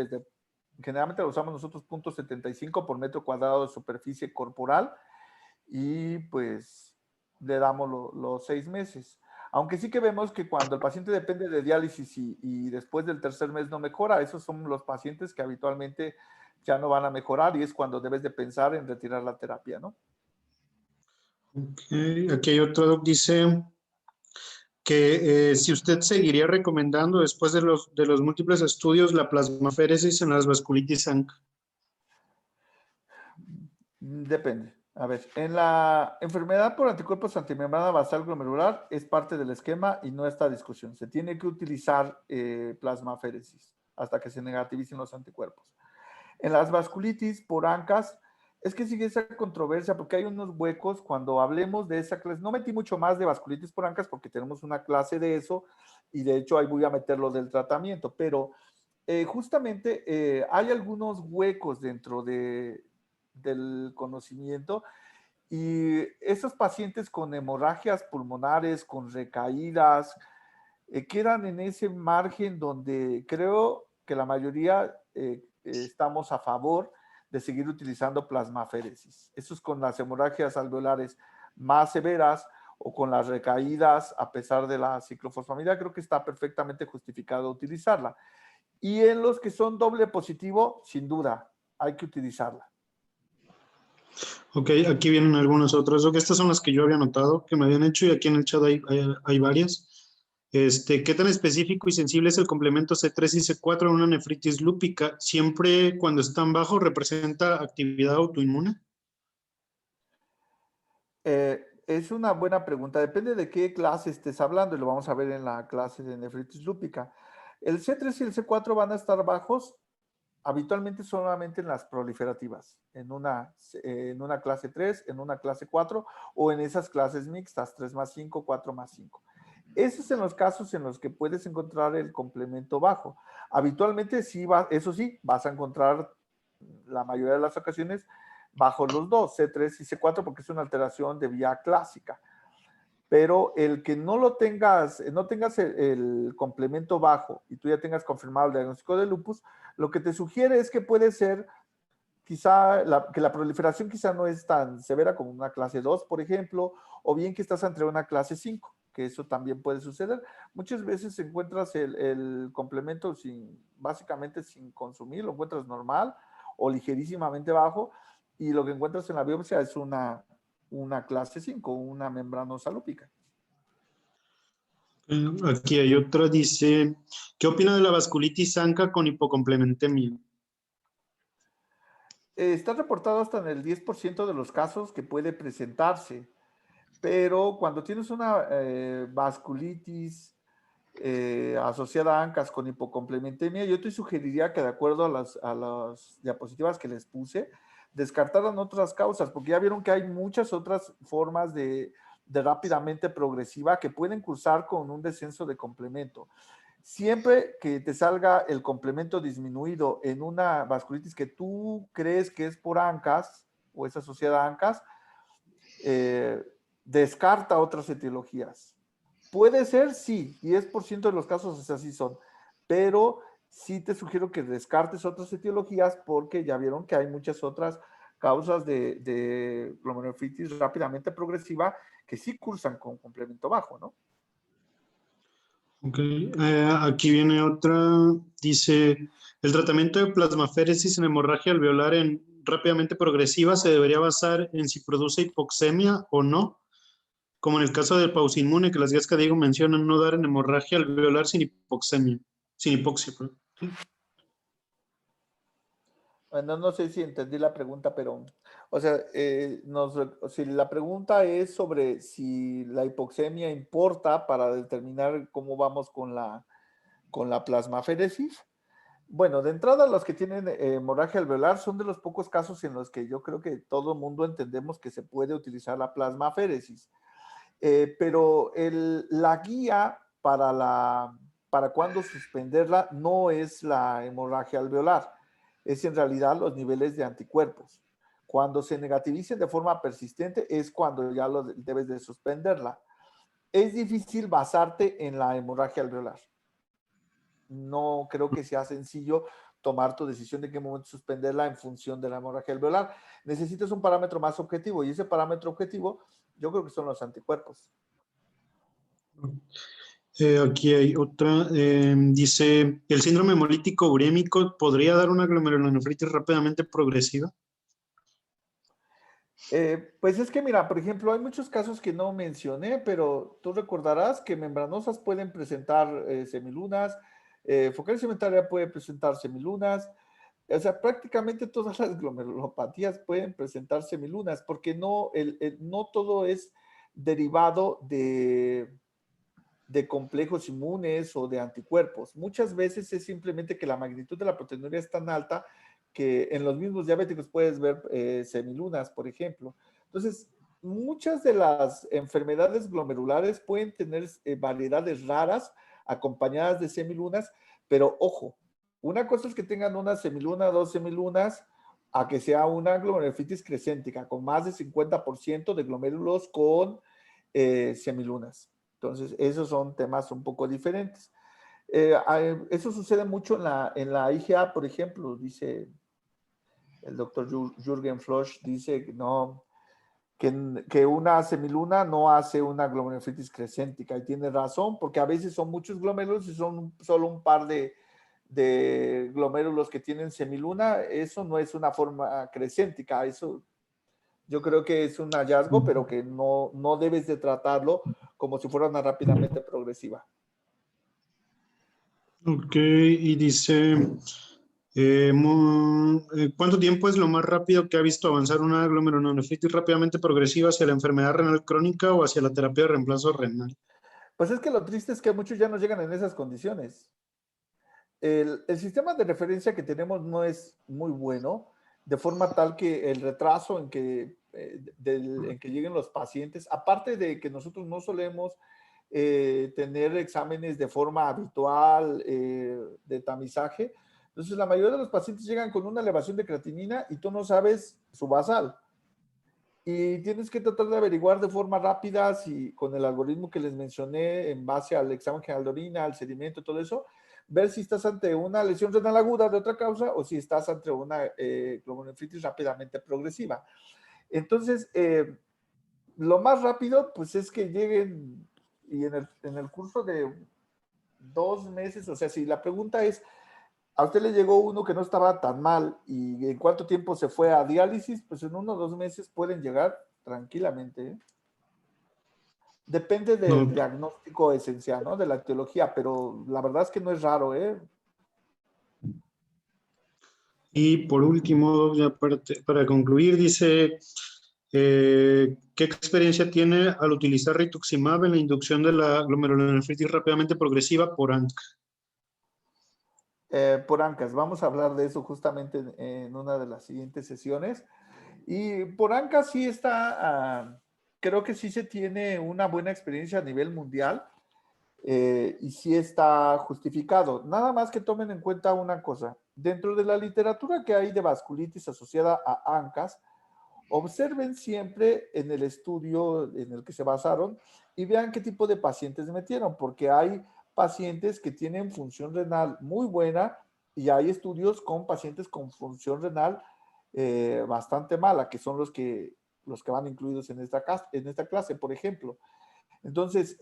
generalmente lo usamos nosotros 0.75 por metro cuadrado de superficie corporal, y pues le damos los 6 meses. Aunque sí que vemos que cuando el paciente depende de diálisis y después del tercer mes no mejora, esos son los pacientes que habitualmente ya no van a mejorar y es cuando debes de pensar en retirar la terapia, ¿no? ok. Aquí hay otro, doc, dice que si usted seguiría recomendando después de los múltiples estudios la plasmaféresis en las vasculitis ANCA. Depende. A ver, en la enfermedad por anticuerpos antimembrana basal glomerular es parte del esquema y no está discusión. Se tiene que utilizar plasmaféresis hasta que se negativicen los anticuerpos. En las vasculitis por ANCAS, es que sigue esa controversia porque hay unos huecos cuando hablemos de esa clase. No metí mucho más de vasculitis por ANCAS porque tenemos una clase de eso y de hecho ahí voy a meter lo del tratamiento, pero justamente hay algunos huecos dentro del conocimiento y esos pacientes con hemorragias pulmonares, con recaídas, quedan en ese margen donde creo que la mayoría estamos a favor de seguir utilizando plasmaféresis. Eso es con las hemorragias alveolares más severas o con las recaídas a pesar de la ciclofosfamida, creo que está perfectamente justificado utilizarla. Y en los que son doble positivo, sin duda, hay que utilizarla. Ok, aquí vienen algunas otras. Ok, estas son las que yo había notado, que me habían hecho, y aquí en el chat hay varias. ¿Qué tan específico y sensible es el complemento C3 y C4 en una nefritis lúpica? ¿Siempre cuando están bajo representa actividad autoinmune? Es una buena pregunta. Depende de qué clase estés hablando y lo vamos a ver en la clase de nefritis lúpica. El C3 y el C4 van a estar bajos habitualmente solamente en las proliferativas, en una clase 3, en una clase 4 o en esas clases mixtas, 3+5, 4+5. Esos en los casos en los que puedes encontrar el complemento bajo. Habitualmente sí, eso sí, vas a encontrar la mayoría de las ocasiones bajo los dos, C3 y C4, porque es una alteración de vía clásica. Pero el que no lo tengas, no tengas el complemento bajo y tú ya tengas confirmado el diagnóstico de lupus, lo que te sugiere es que puede ser quizá que la proliferación quizá no es tan severa como una clase 2, por ejemplo, o bien que estás entre una clase 5, que eso también puede suceder. Muchas veces encuentras el complemento básicamente sin consumir, lo encuentras normal o ligerísimamente bajo, y lo que encuentras en la biopsia es una clase 5, una membranosa lúpica. Aquí hay otra, dice, ¿qué opina de la vasculitis ANCA con hipocomplementemia? Está reportado hasta en el 10% de los casos que puede presentarse, pero cuando tienes una vasculitis asociada a ANCAS con hipocomplementemia, yo te sugeriría que de acuerdo a las diapositivas que les puse, descartaran otras causas, porque ya vieron que hay muchas otras formas de rápidamente progresiva que pueden cursar con un descenso de complemento. Siempre que te salga el complemento disminuido en una vasculitis que tú crees que es por ANCAS o es asociada a ANCAS, descarta otras etiologías. Puede ser, sí, 10% de los casos así son, pero sí te sugiero que descartes otras etiologías porque ya vieron que hay muchas otras causas de glomerulonefritis rápidamente progresiva que sí cursan con complemento bajo, ¿no? Ok, aquí viene otra, dice, ¿el tratamiento de plasmaféresis en hemorragia alveolar rápidamente progresiva se debería basar en si produce hipoxemia o no? Como en el caso del pausinmune, que las guías que digo mencionan no dar en hemorragia alveolar sin hipoxemia, sin hipoxia. Perdón. Bueno, no sé si entendí la pregunta, pero, o sea, si la pregunta es sobre si la hipoxemia importa para determinar cómo vamos con la plasmaféresis. Bueno, de entrada, los que tienen hemorragia alveolar son de los pocos casos en los que yo creo que todo el mundo entendemos que se puede utilizar la plasmaféresis. Pero la guía para cuándo suspenderla no es la hemorragia alveolar, es en realidad los niveles de anticuerpos. Cuando se negativicen de forma persistente es cuando ya debes de suspenderla. Es difícil basarte en la hemorragia alveolar. No creo que sea sencillo tomar tu decisión de qué momento suspenderla en función de la hemorragia alveolar. Necesitas un parámetro más objetivo y ese parámetro objetivo yo creo que son los anticuerpos. Aquí hay otra, dice, ¿el síndrome hemolítico urémico podría dar una glomerulonefritis rápidamente progresiva? Pues es que mira, por ejemplo, hay muchos casos que no mencioné, pero tú recordarás que membranosas pueden presentar semilunas, focal cementaria puede presentar semilunas, o sea, prácticamente todas las glomerulopatías pueden presentar semilunas, porque no todo es derivado de complejos inmunes o de anticuerpos. Muchas veces es simplemente que la magnitud de la proteinuria es tan alta que en los mismos diabéticos puedes ver semilunas, por ejemplo. Entonces, muchas de las enfermedades glomerulares pueden tener variedades raras acompañadas de semilunas, pero ojo, una cosa es que tengan una semiluna, dos semilunas, a que sea una glomerulonefritis crescéntica con más de 50% de glomérulos con semilunas. Entonces, esos son temas un poco diferentes. Eso sucede mucho en la IgA, por ejemplo, dice el doctor Jürgen Flosch, dice no, que una semiluna no hace una glomerulonefritis crescéntica, y tiene razón, porque a veces son muchos glomérulos y son solo un par de de glomérulos que tienen semiluna, eso no es una forma crescéntica, eso yo creo que es un hallazgo, pero que no debes de tratarlo como si fuera una rápidamente progresiva. Ok, y dice, ¿cuánto tiempo es lo más rápido que ha visto avanzar una glomerulonefritis rápidamente progresiva hacia la enfermedad renal crónica o hacia la terapia de reemplazo renal? Pues es que lo triste es que muchos ya no llegan en esas condiciones. El sistema de referencia que tenemos no es muy bueno, de forma tal que el retraso en en que lleguen los pacientes, aparte de que nosotros no solemos tener exámenes de forma habitual de tamizaje, entonces la mayoría de los pacientes llegan con una elevación de creatinina y tú no sabes su basal. Y tienes que tratar de averiguar de forma rápida si con el algoritmo que les mencioné en base al examen general de orina, al sedimento, todo eso, ver si estás ante una lesión renal aguda de otra causa o si estás ante una glomerulonefritis rápidamente progresiva. Entonces, lo más rápido, pues es que lleguen y en el curso de 2 meses, o sea, si la pregunta es, a usted le llegó uno que no estaba tan mal y en cuánto tiempo se fue a diálisis, pues en 1 o 2 meses pueden llegar tranquilamente. ¿Eh? Depende del No. diagnóstico esencial, ¿no? De la etiología, pero la verdad es que no es raro, ¿eh? Y por último, ya para concluir, dice, ¿qué experiencia tiene al utilizar rituximab en la inducción de la glomerulonefritis rápidamente progresiva por ANCA? Por ANCAS, vamos a hablar de eso justamente en una de las siguientes sesiones. Y por ANCAS sí está, creo que sí se tiene una buena experiencia a nivel mundial y sí está justificado. Nada más que tomen en cuenta una cosa. Dentro de la literatura que hay de vasculitis asociada a ANCAS, observen siempre en el estudio en el que se basaron y vean qué tipo de pacientes metieron, porque hay pacientes que tienen función renal muy buena y hay estudios con pacientes con función renal bastante mala, que son los que van incluidos en esta clase, por ejemplo. Entonces,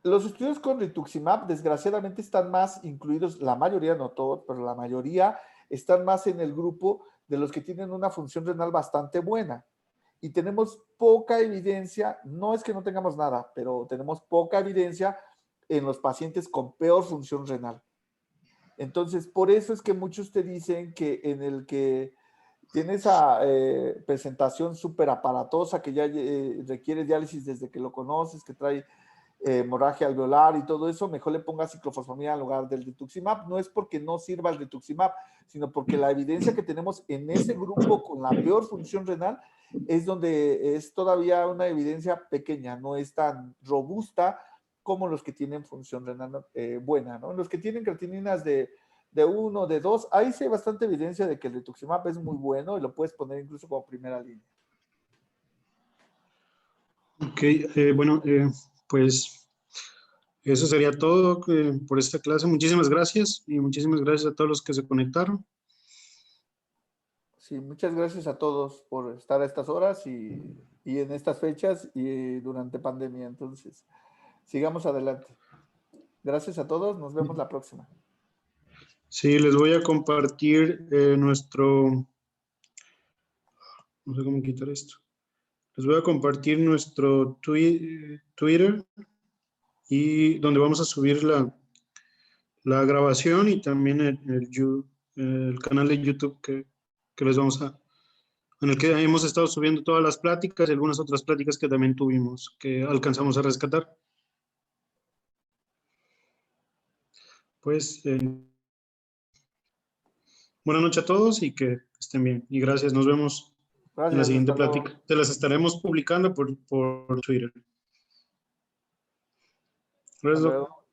los estudios con rituximab, desgraciadamente, están más incluidos, la mayoría, no todos, pero la mayoría están más en el grupo de los que tienen una función renal bastante buena. Y tenemos poca evidencia, no es que no tengamos nada, pero tenemos poca evidencia en los pacientes con peor función renal. Entonces, por eso es que muchos te dicen que en el que tiene esa presentación súper aparatosa que ya requiere diálisis desde que lo conoces, que trae hemorragia alveolar y todo eso, mejor le ponga ciclofosfamida en lugar del rituximab. No es porque no sirva el rituximab, sino porque la evidencia que tenemos en ese grupo con la peor función renal es donde es todavía una evidencia pequeña, no es tan robusta como los que tienen función renal buena, ¿no? Los que tienen creatininas de 1, de 2, ahí sí hay bastante evidencia de que el rituximab es muy bueno y lo puedes poner incluso como primera línea. Ok, bueno, pues eso sería todo por esta clase. Muchísimas gracias y muchísimas gracias a todos los que se conectaron. Sí, muchas gracias a todos por estar a estas horas y en estas fechas y durante pandemia. Entonces, sigamos adelante. Gracias a todos, nos vemos la próxima. Sí, les voy a compartir nuestro, no sé cómo quitar esto. Les voy a compartir nuestro Twitter y donde vamos a subir la grabación y también el canal de YouTube que les vamos en el que hemos estado subiendo todas las pláticas y algunas otras pláticas que también tuvimos, que alcanzamos a rescatar. Pues, buenas noches a todos y que estén bien. Y gracias, nos vemos en la Gracias, siguiente hasta luego. plática. Te las estaremos publicando por Twitter. Hasta Gracias. luego.